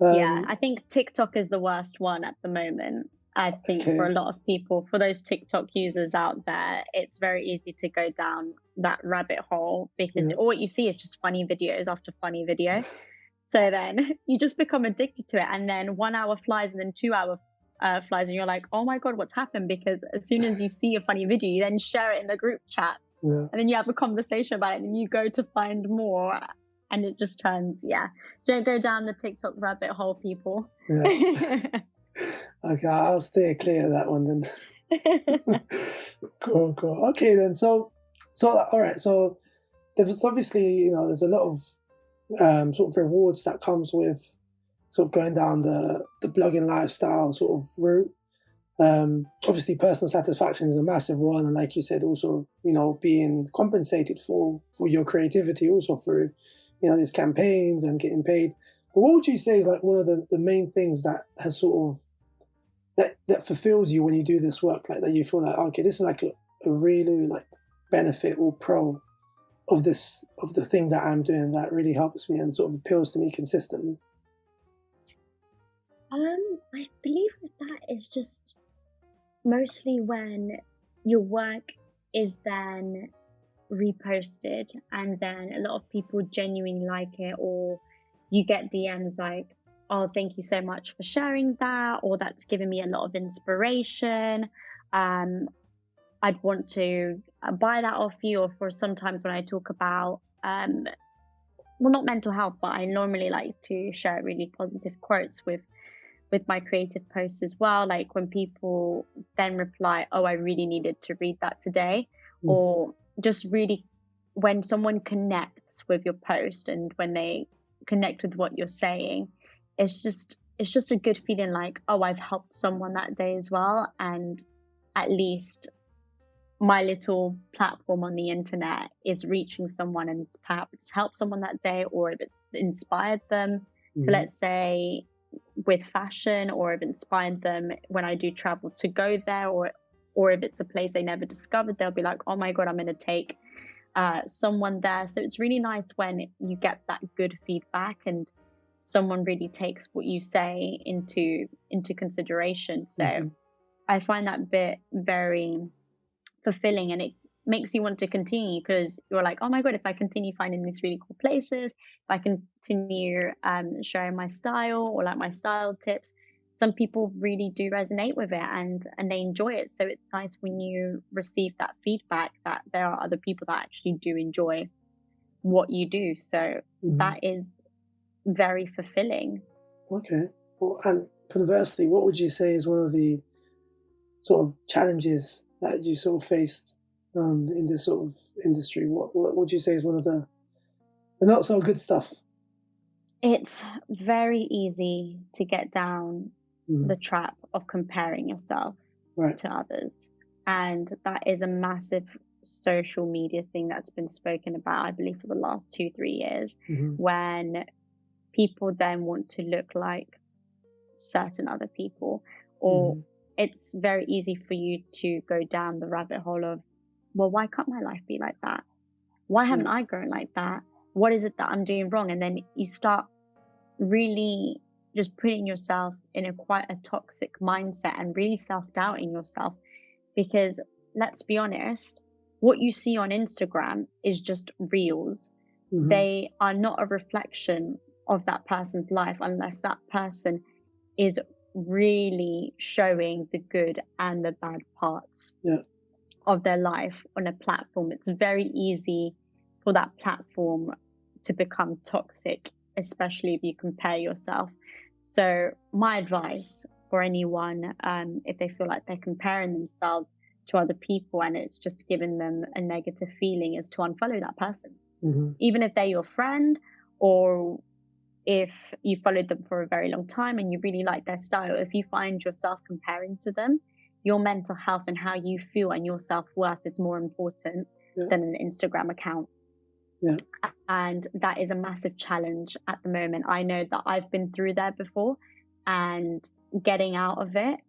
I think TikTok is the worst one at the moment. I think for a lot of people, for those TikTok users out there, it's very easy to go down that rabbit hole because all what you see is just funny videos after funny video. So then you just become addicted to it, and then 1 hour flies and then 2 hour flies, and you're like, oh my God, what's happened? Because as soon as you see a funny video, you then share it in the group chats, and then you have a conversation about it, and you go to find more, and it just turns, don't go down the TikTok rabbit hole, people. Okay, I'll stay clear of that one then. Cool. Okay then, so all right, so there's obviously, there's a lot of sort of rewards that comes with sort of going down the blogging lifestyle sort of route. Obviously, personal satisfaction is a massive one, and like you said, also being compensated for your creativity, also through these campaigns and getting paid. But what would you say is like one of the main things that has sort of that fulfills you when you do this work, like that you feel like, okay, this is like a really like benefit or pro of the thing that I'm doing that really helps me and sort of appeals to me consistently? I believe that is just mostly when your work is then reposted and then a lot of people genuinely like it, or you get DMs like, oh, thank you so much for sharing that, or that's given me a lot of inspiration. I'd want to buy that off you. Or for sometimes when I talk about not mental health, but I normally like to share really positive quotes with my creative posts as well. Like when people then reply, oh, I really needed to read that today, or just really when someone connects with your post and when they connect with what you're saying, it's just a good feeling like, oh, I've helped someone that day as well, and at least my little platform on the internet is reaching someone and perhaps helped someone that day, or if it's inspired them to, let's say, with fashion, or if it inspired them when I do travel to go there, or if it's a place they never discovered, they'll be like, oh my God, I'm going to take someone there. So it's really nice when you get that good feedback and someone really takes what you say into consideration. So I find that bit very fulfilling, and it makes you want to continue because you're like, oh my God, if I continue finding these really cool places, if I continue sharing my style or like my style tips, some people really do resonate with it and they enjoy it. So it's nice when you receive that feedback that there are other people that actually do enjoy what you do. So that is very fulfilling. Okay. Well, and conversely, what would you say is one of the sort of challenges that you sort of faced in this sort of industry? What would you say is one of the not so good stuff? It's very easy to get down the trap of comparing yourself Right. to others. And that is a massive social media thing that's been spoken about, I believe, for the last 2-3 years, when people then want to look like certain other people, or it's very easy for you to go down the rabbit hole of, well, why can't my life be like that? Why haven't I grown like that? What is it that I'm doing wrong? And then you start really just putting yourself in quite a toxic mindset and really self-doubting yourself, because let's be honest, what you see on Instagram is just reels. They are not a reflection of that person's life unless that person is really showing the good and the bad parts of their life on a platform. It's very easy for that platform to become toxic, especially if you compare yourself. So my advice for anyone, if they feel like they're comparing themselves to other people and it's just giving them a negative feeling, is to unfollow that person. Even if they're your friend, or if you followed them for a very long time and you really like their style, if you find yourself comparing to them, your mental health and how you feel and your self-worth is more important than an Instagram account. And that is a massive challenge at the moment. I know that I've been through there before, and getting out of it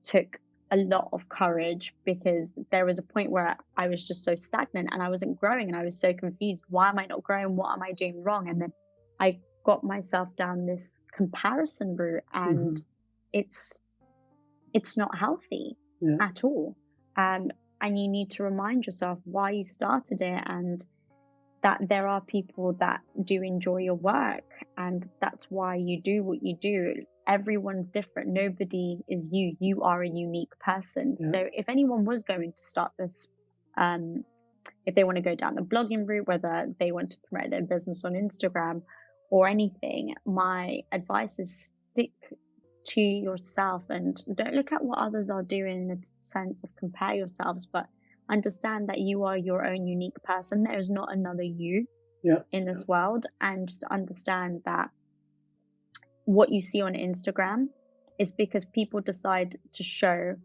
took a lot of courage, because there was a point where I was just so stagnant and I wasn't growing, and I was so confused. Why am I not growing? What am I doing wrong? And then I got myself down this comparison route, and it's not healthy at all. And you need to remind yourself why you started it, and that there are people that do enjoy your work, and that's why you do what you do. Everyone's different. Nobody is you. You are a unique person. So if anyone was going to start this, if they want to go down the blogging route, whether they want to promote their business on Instagram or anything, my advice is stick to yourself and don't look at what others are doing in the sense of compare yourselves, but understand that you are your own unique person. There is not another you in this world. And just understand that what you see on Instagram is because people decide to show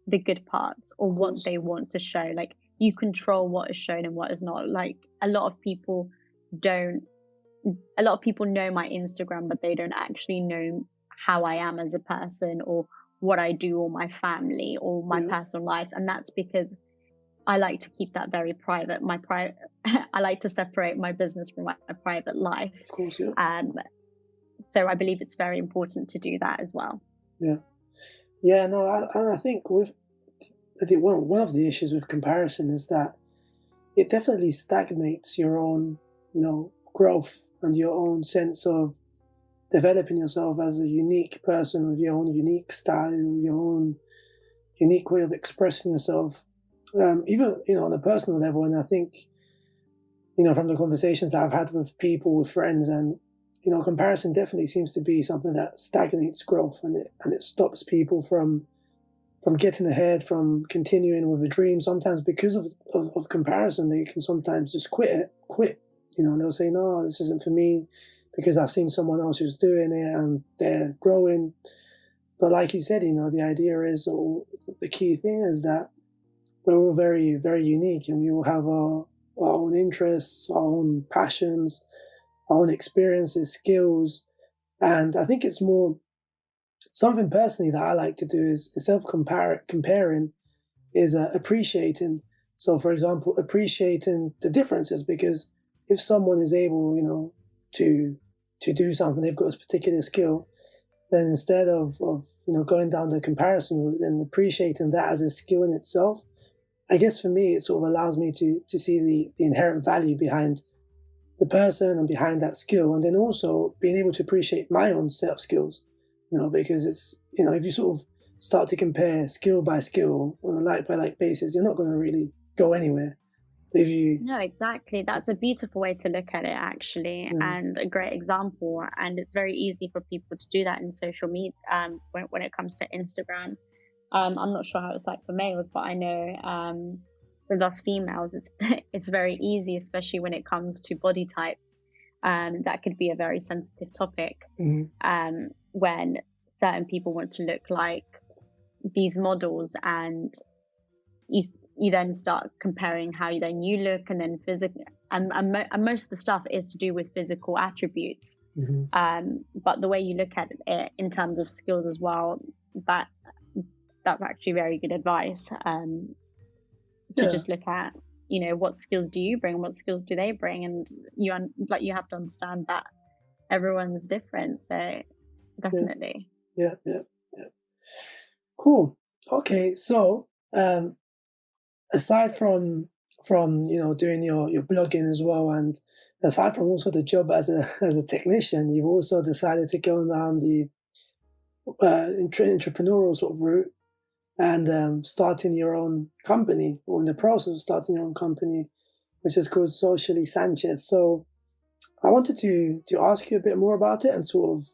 the good parts or what they want to show. Like, you control what is shown and what is not. Like, a lot of people know my Instagram, but they don't actually know how I am as a person, or what I do, or my family, or my personal life. And that's because I like to keep that very private. I like to separate my business from my private life. Of course, so I believe it's very important to do that as well. I think one of the issues with comparison is that it definitely stagnates your own, growth and your own sense of developing yourself as a unique person with your own unique style, your own unique way of expressing yourself. Even, on a personal level. And I think, from the conversations that I've had with people, with friends, and, comparison definitely seems to be something that stagnates growth, and it stops people from getting ahead, from continuing with a dream. Sometimes because of comparison, they can sometimes just quit. They'll say, no, this isn't for me, because I've seen someone else who's doing it and they're growing. But like you said, the idea is, or the key thing is that we're all very, very unique, and we all have our own interests, our own passions, our own experiences, skills. And I think it's more something personally that I like to do is, instead of comparing, is appreciating. So, for example, appreciating the differences, because if someone is able, to do something, they've got a particular skill, then instead of going down the comparison route and appreciating that as a skill in itself, I guess for me, it sort of allows me to see the inherent value behind the person and behind that skill, and then also being able to appreciate my own set of skills, because it's, if you sort of start to compare skill by skill on a like by like basis, you're not going to really go anywhere. No, exactly. That's a beautiful way to look at it, actually, and a great example. And it's very easy for people to do that in social media when it comes to Instagram. I'm not sure how it's like for males, but I know with us females, it's very easy, especially when it comes to body types. That could be a very sensitive topic when certain people want to look like these models, and you then start comparing how you look, and then physical, and most of the stuff is to do with physical attributes. But the way you look at it in terms of skills as well, that's actually very good advice. To just look at, what skills do you bring, what skills do they bring, and you have to understand that everyone's different. So definitely. Yeah. Cool. Okay, so aside from doing your blogging as well, and aside from also the job as a technician, you've also decided to go down the entrepreneurial sort of route, and starting your own company, or in the process of starting your own company, which is called Socially Sanchez. So I wanted to ask you a bit more about it, and sort of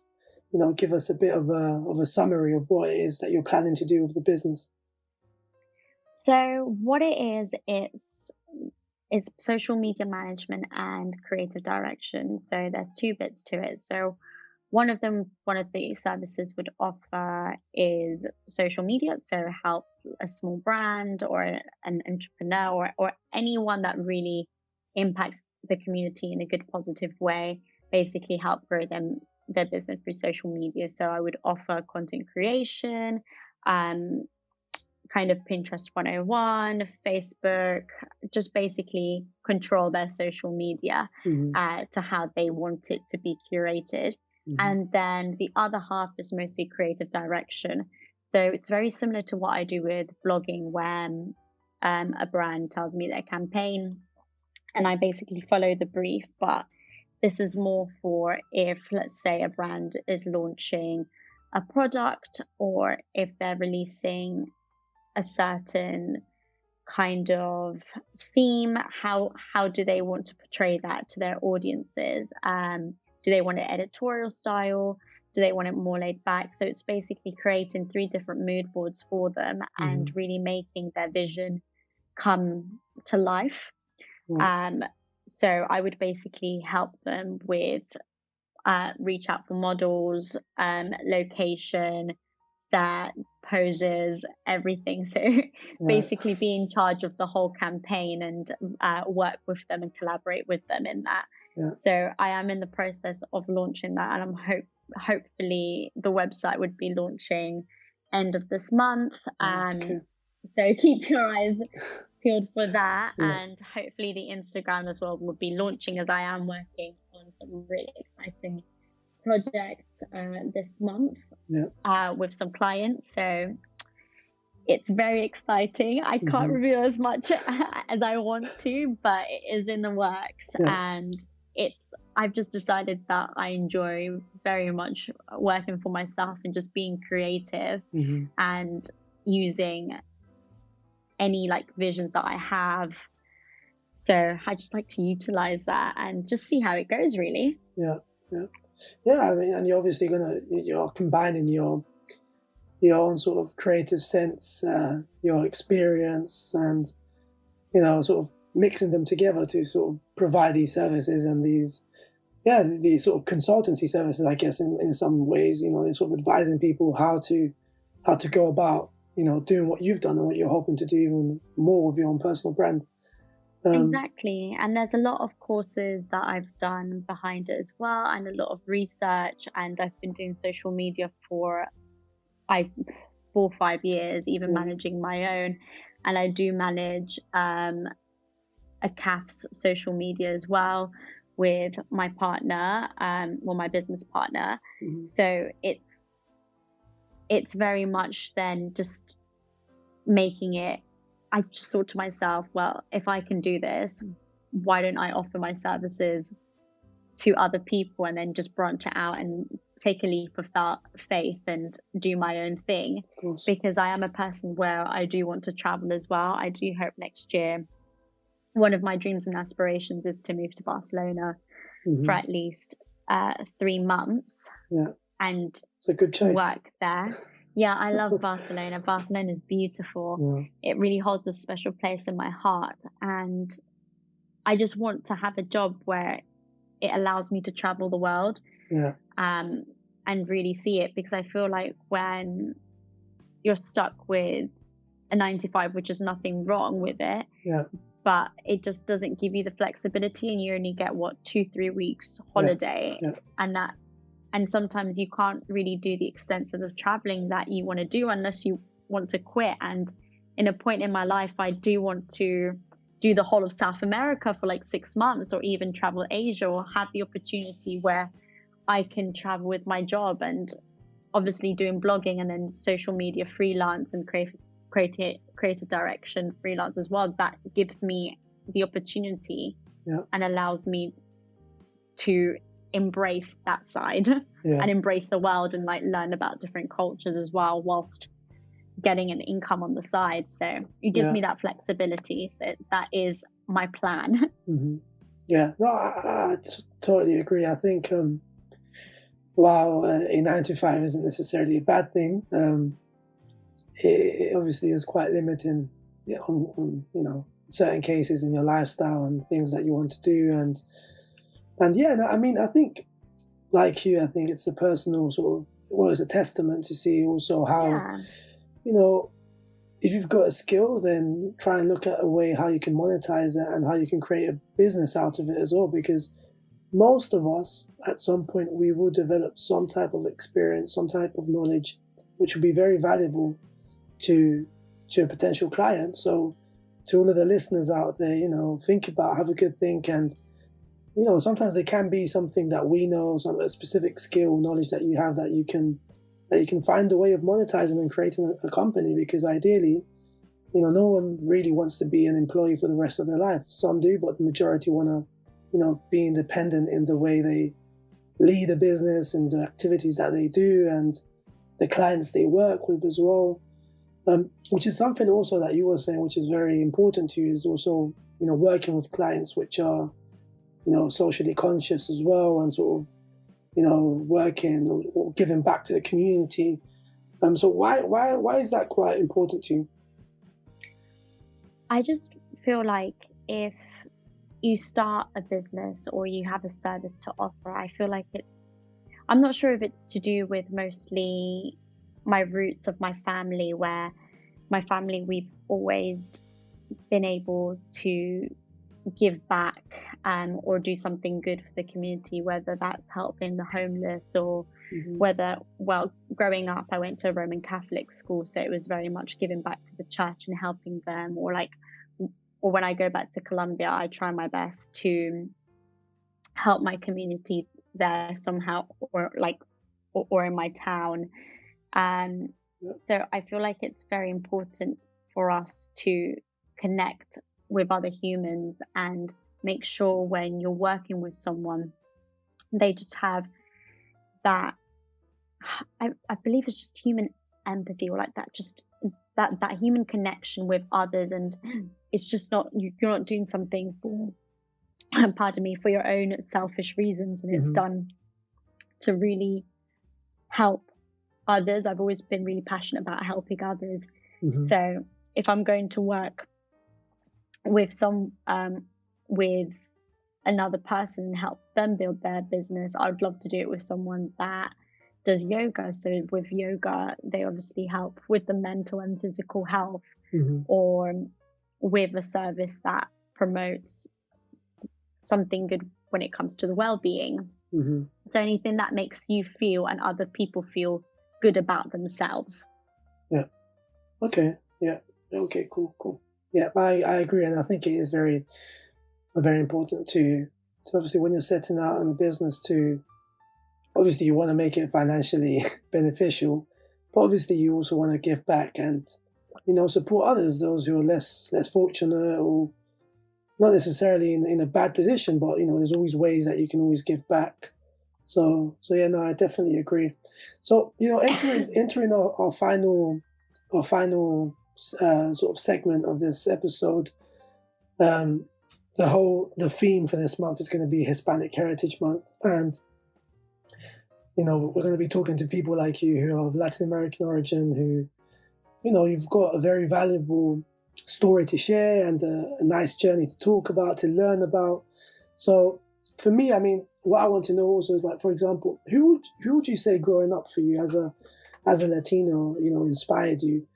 give us a bit of a summary of what it is that you're planning to do with the business. So what it is, it's social media management and creative direction. So there's two bits to it. So one of the services would offer is social media. So help a small brand or an entrepreneur or anyone that really impacts the community in a good, positive way, basically help grow their business through social media. So I would offer content creation, kind of Pinterest 101, Facebook, just basically control their social media to how they want it to be curated. And then the other half is mostly creative direction. So it's very similar to what I do with blogging, when a brand tells me their campaign and I basically follow the brief. But this is more for if, let's say, a brand is launching a product, or if they're releasing a certain kind of theme, how do they want to portray that to their audiences? Do they want it editorial style? Do they want it more laid back? So it's basically creating 3 different mood boards for them and really making their vision come to life. So I would basically help them with reach out for models, location, set, poses, everything. So basically be in charge of the whole campaign and work with them and collaborate with them in that. So I am in the process of launching that, and I'm hopefully the website would be launching end of this month. So keep your eyes peeled for that, and hopefully the Instagram as well will be launching, as I am working on some really exciting projects this month with some clients. So it's very exciting. I can't reveal as much as I want to, but it is in the works. And I've just decided that I enjoy very much working for myself and just being creative and using any visions that I have. So I just like to utilize that and just see how it goes, really. Yeah. I mean, and you're combining your own sort of creative sense, your experience, and sort of mixing them together to sort of provide these services and these sort of consultancy services, I guess, in some ways, sort of advising people how to go about doing what you've done and what you're hoping to do even more with your own personal brand. Exactly. And there's a lot of courses that I've done behind it as well, and a lot of research. And I've been doing social media for 4 or 5 years, even managing my own. And I do manage a CAF's social media as well with my partner, my business partner. So it's very much then just making it. I just thought to myself, well, if I can do this, why don't I offer my services to other people and then just branch it out and take a leap of faith and do my own thing? Because I am a person where I do want to travel as well. I do hope next year, one of my dreams and aspirations is to move to Barcelona for at least 3 months and it's a good choice. Work there. Yeah, I love Barcelona. Barcelona is beautiful. It really holds a special place in my heart. And I just want to have a job where it allows me to travel the world and really see it. Because I feel like when you're stuck with a 9 to 5, which is nothing wrong with it. Yeah. But it just doesn't give you the flexibility, and you only get 2-3 weeks holiday. Yeah. And sometimes you can't really do the extensive of traveling that you want to do unless you want to quit. And in a point in my life, I do want to do the whole of South America for like 6 months, or even travel Asia, or have the opportunity where I can travel with my job, and obviously doing blogging and then social media freelance and creative direction freelance as well. That gives me the opportunity and allows me to embrace that side and embrace the world, and like learn about different cultures as well, whilst getting an income on the side. So it gives me that flexibility. So that is my plan. Yeah, no, I totally agree. I think while a 9 to 5 isn't necessarily a bad thing, it obviously is quite limiting on certain cases in your lifestyle and things that you want to do. And yeah, no, I mean, I think like you, I think it's a personal sort of, well, it's a testament to see also how, if you've got a skill, then try and look at a way how you can monetize it and how you can create a business out of it as well. Because most of us, at some point, we will develop some type of experience, some type of knowledge, which will be very valuable to a potential client. So to all of the listeners out there, think about, have a good think. And, sometimes there can be something that we know, a specific skill, knowledge that you have that you can find a way of monetizing and creating a company. Because ideally, no one really wants to be an employee for the rest of their life. Some do, but the majority want to, be independent in the way they lead a business and the activities that they do and the clients they work with as well. Which is something also that you were saying, which is very important to you, is also, working with clients which are, socially conscious as well, and sort of, working or giving back to the community. So why is that quite important to you? I just feel like if you start a business or you have a service to offer, I feel like I'm not sure if it's to do with mostly my roots of my family, where my family, we've always been able to give back or do something good for the community, whether that's helping the homeless or growing up, I went to a Roman Catholic school, so it was very much giving back to the church and helping them, or when I go back to Colombia, I try my best to help my community there somehow, or in my town. So I feel like it's very important for us to connect with other humans and make sure when you're working with someone, they just have that, I believe it's just human empathy, or like that, just that human connection with others. And it's just not, you're not doing something for, pardon me, for your own selfish reasons, and it's done to really help others. I've always been really passionate about helping others. So if I'm going to work with with another person and help them build their business, I would love to do it with someone that does yoga. So with yoga, they obviously help with the mental and physical health, or with a service that promotes something good when it comes to the well-being. So anything that makes you feel and other people feel good about themselves. Yeah. Okay. Yeah. Okay. Cool. Yeah, I agree, and I think it is very important to obviously, when you're setting out in a business, to obviously you want to make it financially beneficial, but obviously you also want to give back and support others, those who are less fortunate or not necessarily in a bad position, but there's always ways that you can always give back. So yeah, no, I definitely agree. So entering our final sort of segment of this episode, the theme for this month is going to be Hispanic Heritage Month, and we're going to be talking to people like you who are of Latin American origin, who you've got a very valuable story to share and a nice journey to talk about, to learn about. So for me, I mean, what I want to know also is, like, for example, who would you say growing up for you as as a Latino, inspired you?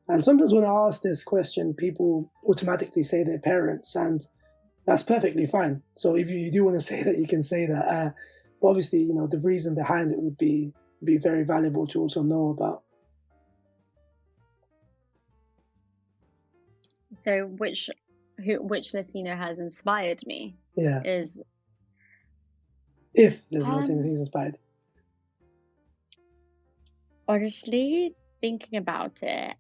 And sometimes when I ask this question, people automatically say their parents, and that's perfectly fine. So if you do want to say that, you can say that. But obviously, the reason behind it would be very valuable to also know about. So which Latino has inspired me? Yeah. Is if there's nothing who's inspired. Honestly, thinking about it,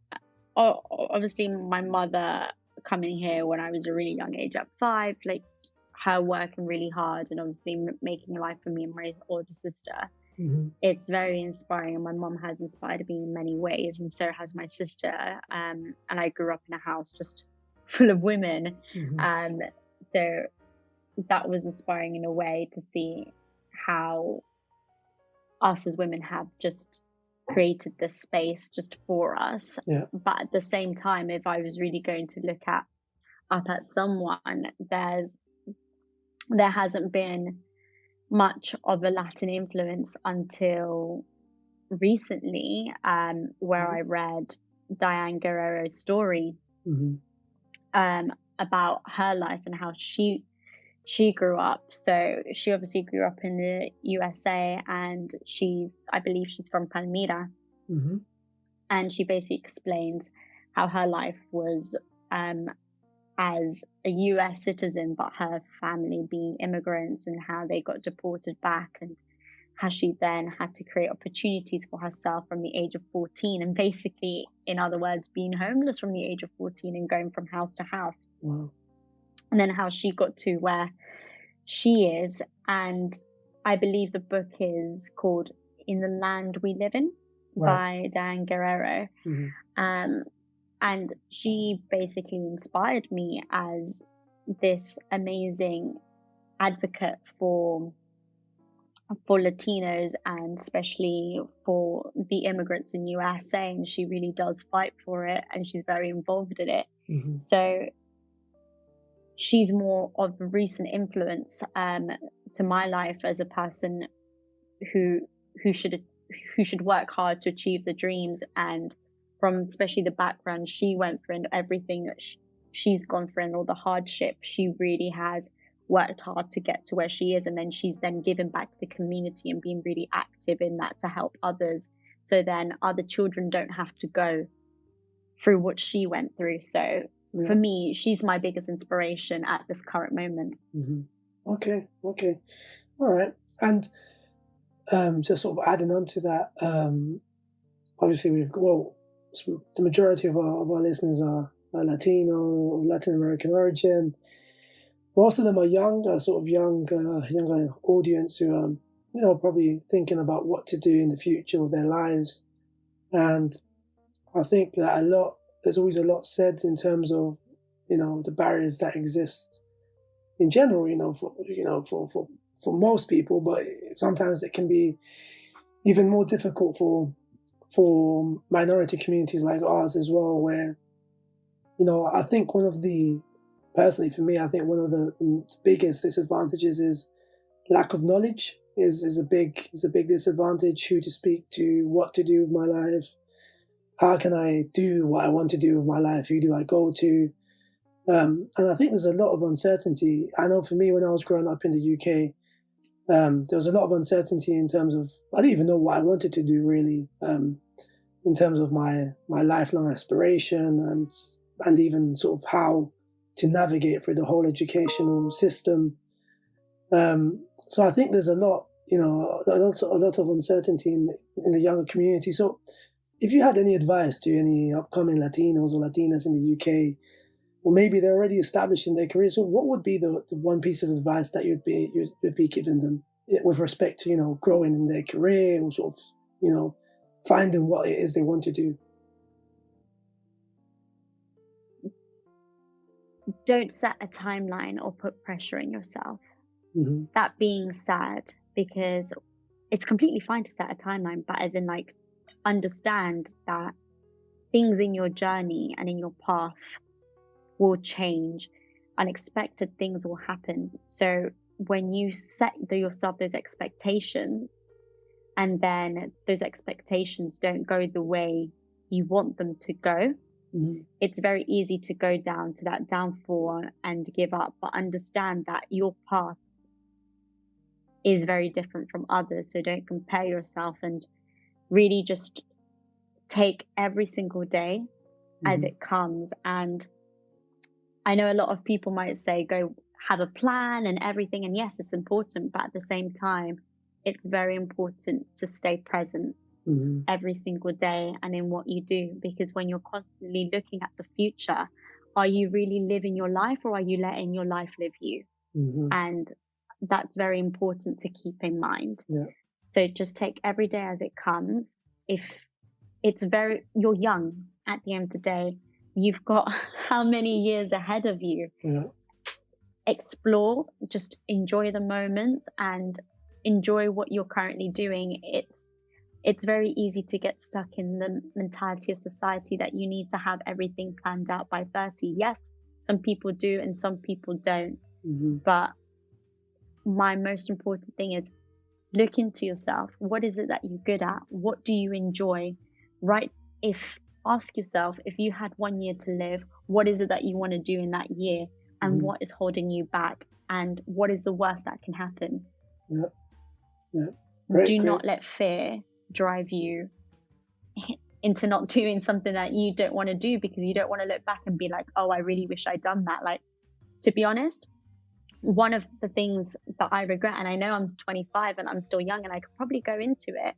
obviously my mother coming here when I was a really young age at 5, like her working really hard and obviously making a life for me and my older sister. Mm-hmm. It's very inspiring, and my mom has inspired me in many ways, and so has my sister. And I grew up in a house just full of women. Mm-hmm. So that was inspiring in a way to see how us as women have just created this space just for us. Yeah. But at the same time, if I was really going to look up at someone, there hasn't been much of a Latin influence until recently, where I read Diane Guerrero's story about her life and how she grew up. So she obviously grew up in the USA, and I believe she's from Palmyra. Mm-hmm. And she basically explains how her life was as a US citizen, but her family being immigrants, and how they got deported back, and how she then had to create opportunities for herself from the age of 14, and basically, in other words, being homeless from the age of 14 and going from house to house. Wow. And then how she got to where she is. And I believe the book is called In the Land We Live In, by Diane Guerrero. Mm-hmm. And she basically inspired me as this amazing advocate for Latinos, and especially for the immigrants in USA. And she really does fight for it, and she's very involved in it. Mm-hmm. So she's more of a recent influence to my life as a person who should work hard to achieve the dreams, and from especially the background she went through and everything that she's gone through and all the hardship, she really has worked hard to get to where she is, and then she's then given back to the community and being really active in that to help others, so then other children don't have to go through what she went through. So for me, she's my biggest inspiration at this current moment. Mm-hmm. Okay. All right. And just sort of adding on to that, obviously the majority of our listeners are Latino or Latin American origin. Most of them are younger audience who are, probably thinking about what to do in the future of their lives. And I think that there's always a lot said in terms of, the barriers that exist in general, for most people, but sometimes it can be even more difficult for minority communities like ours as well, where, I think personally for me, I think one of the biggest disadvantages is lack of knowledge is a big disadvantage. Who to speak to, what to do with my life, how can I do what I want to do with my life, who do I go to? And I think there's a lot of uncertainty. I know for me, when I was growing up in the UK, there was a lot of uncertainty in terms of, I didn't even know what I wanted to do really, in terms of my lifelong aspiration and even sort of how to navigate through the whole educational system. So I think there's a lot of uncertainty in the younger community. So if you had any advice to any upcoming Latinos or Latinas in the UK, or maybe they're already established in their career, so what would be the one piece of advice that you'd be giving them with respect to, growing in their career, or sort of, finding what it is they want to do? Don't set a timeline or put pressure on yourself. Mm-hmm. That being said, because it's completely fine to set a timeline, but as in understand that things in your journey and in your path will change. Unexpected things will happen. So when you set yourself those expectations, and then those expectations don't go the way you want them to go, it's very easy to go down to that downfall and give up. But understand that your path is very different from others. So don't compare yourself, and really just take every single day as it comes. And I know a lot of people might say, go have a plan and everything. And yes, it's important, but at the same time, it's very important to stay present every single day and in what you do. Because when you're constantly looking at the future, are you really living your life, or are you letting your life live you? And that's very important to keep in mind. So just take every day as it comes. If you're young at the end of the day, you've got how many years ahead of you? Explore, just enjoy the moments and enjoy what you're currently doing. It's very easy to get stuck in the mentality of society that you need to have everything planned out by 30. Yes, some people do and some people don't. But my most important thing is look into yourself. What is it that you're good at? What do you enjoy? Ask yourself, if you had 1 year to live, what is it that you want to do in that year? And what is holding you back? And what is the worst that can happen? Do not let fear drive you into not doing something that you don't want to do, because you don't want to look back and be like, oh, I really wish I'd done that. Like, to be honest, one of the things that I regret, and I know I'm 25 and I'm still young and I could probably go into it,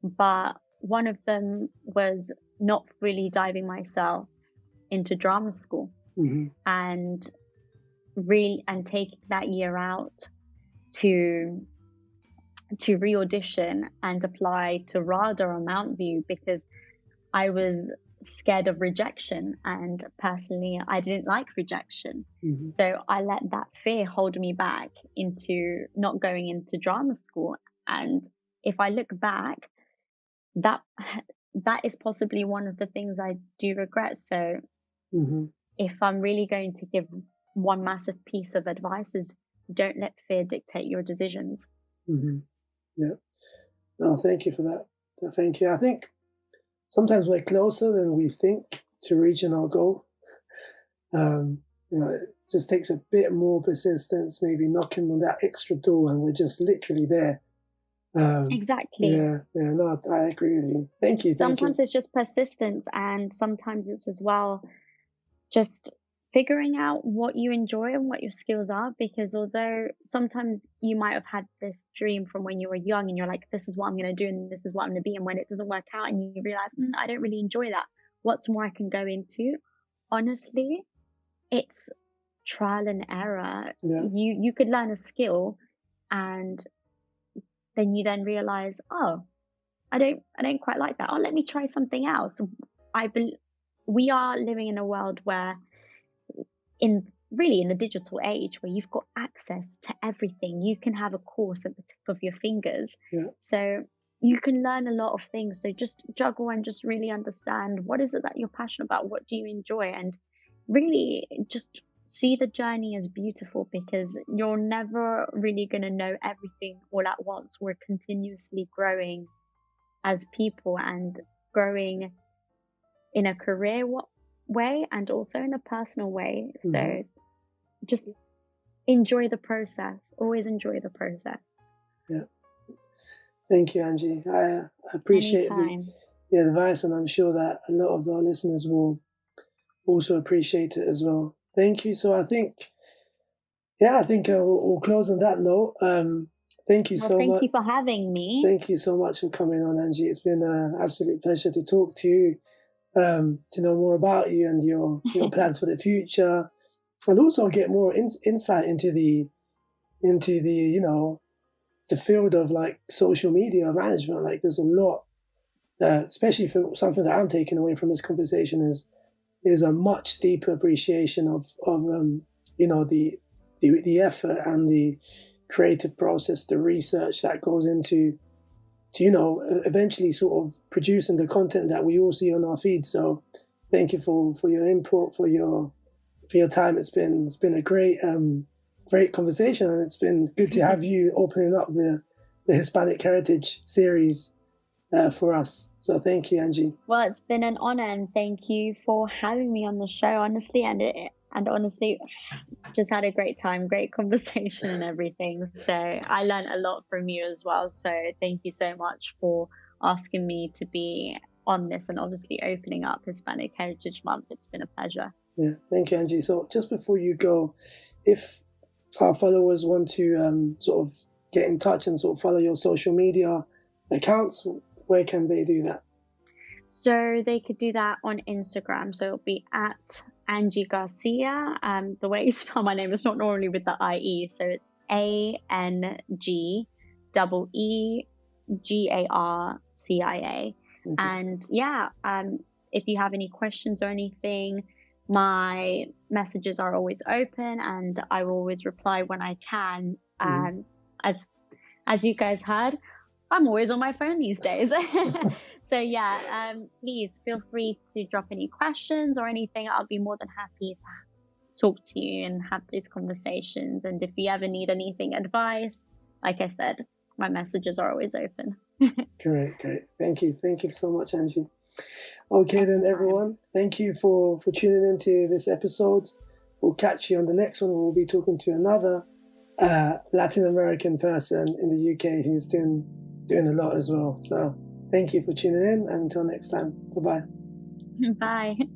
but one of them was not really diving myself into drama school and taking that year out to re-audition and apply to RADA or Mount View, because I was scared of rejection, and personally I didn't like rejection. So I let that fear hold me back into not going into drama school. And if I look back, that is possibly one of the things I do regret. So if I'm really going to give one massive piece of advice, is don't let fear dictate your decisions. No, thank you for that. Thank you. I think sometimes we're closer than we think to reaching our goal. It just takes a bit more persistence, maybe knocking on that extra door, and we're just literally there. Exactly. No, I agree with you. Thank you. Sometimes it's just persistence, and sometimes it's as well just figuring out what you enjoy and what your skills are. Because although sometimes you might have had this dream from when you were young and you're like, this is what I'm going to do and this is what I'm going to be, and when it doesn't work out and you realize, I don't really enjoy that, what's more I can go into? Honestly, it's trial and error. You could learn a skill, and then you realize, oh, I don't quite like that. Oh, let me try something else. We are living in a world where in the digital age, where you've got access to everything. You can have a course at the tip of your fingers. So you can learn a lot of things. So just juggle and just really understand, what is it that you're passionate about? What do you enjoy? And really just see the journey as beautiful, because you're never really going to know everything all at once. We're continuously growing as people and growing in a career way and also in a personal way. So just enjoy the process. Always enjoy the process. Thank you, Angee. I appreciate the advice, and I'm sure that a lot of our listeners will also appreciate it as well. Thank you. So I think we'll close on that note. Thank you so much. Thank you for having me. Thank you so much for coming on, Angee. It's been an absolute pleasure to talk to you, to know more about you and your plans for the future, and also get more insight into the the field of like social media management. Like, there's a lot, especially for something that I'm taking away from this conversation is a much deeper appreciation of the effort and the creative process, the research that goes into eventually sort of producing the content that we all see on our feed. So thank you for your input, for your time. It's been a great conversation, and it's been good to have you opening up the Hispanic Heritage series for us. So thank you, Angee. Well, it's been an honor, and thank you for having me on the show, honestly. And honestly, just had a great time, great conversation and everything. So I learned a lot from you as well. So thank you so much for asking me to be on this and obviously opening up Hispanic Heritage Month. It's been a pleasure. Yeah, thank you, Angee. So just before you go, if our followers want to sort of get in touch and sort of follow your social media accounts, where can they do that? So they could do that on Instagram. So it'll be at Angee Garcia. The way you spell my name is not normally with the IE. So it's ANGEEGARCIA. Okay. And yeah, if you have any questions or anything, my messages are always open and I will always reply when I can. As you guys heard, I'm always on my phone these days. So yeah, please feel free to drop any questions or anything. I'll be more than happy to talk to you and have these conversations. And if you ever need anything, advice, like I said, my messages are always open. Great. Thank you so much, Angee. Okay then, everyone. Thank you for tuning into this episode. We'll catch you on the next one. We'll be talking to another Latin American person in the UK who's doing a lot as well. So thank you for tuning in, and until next time. Bye-bye. Bye.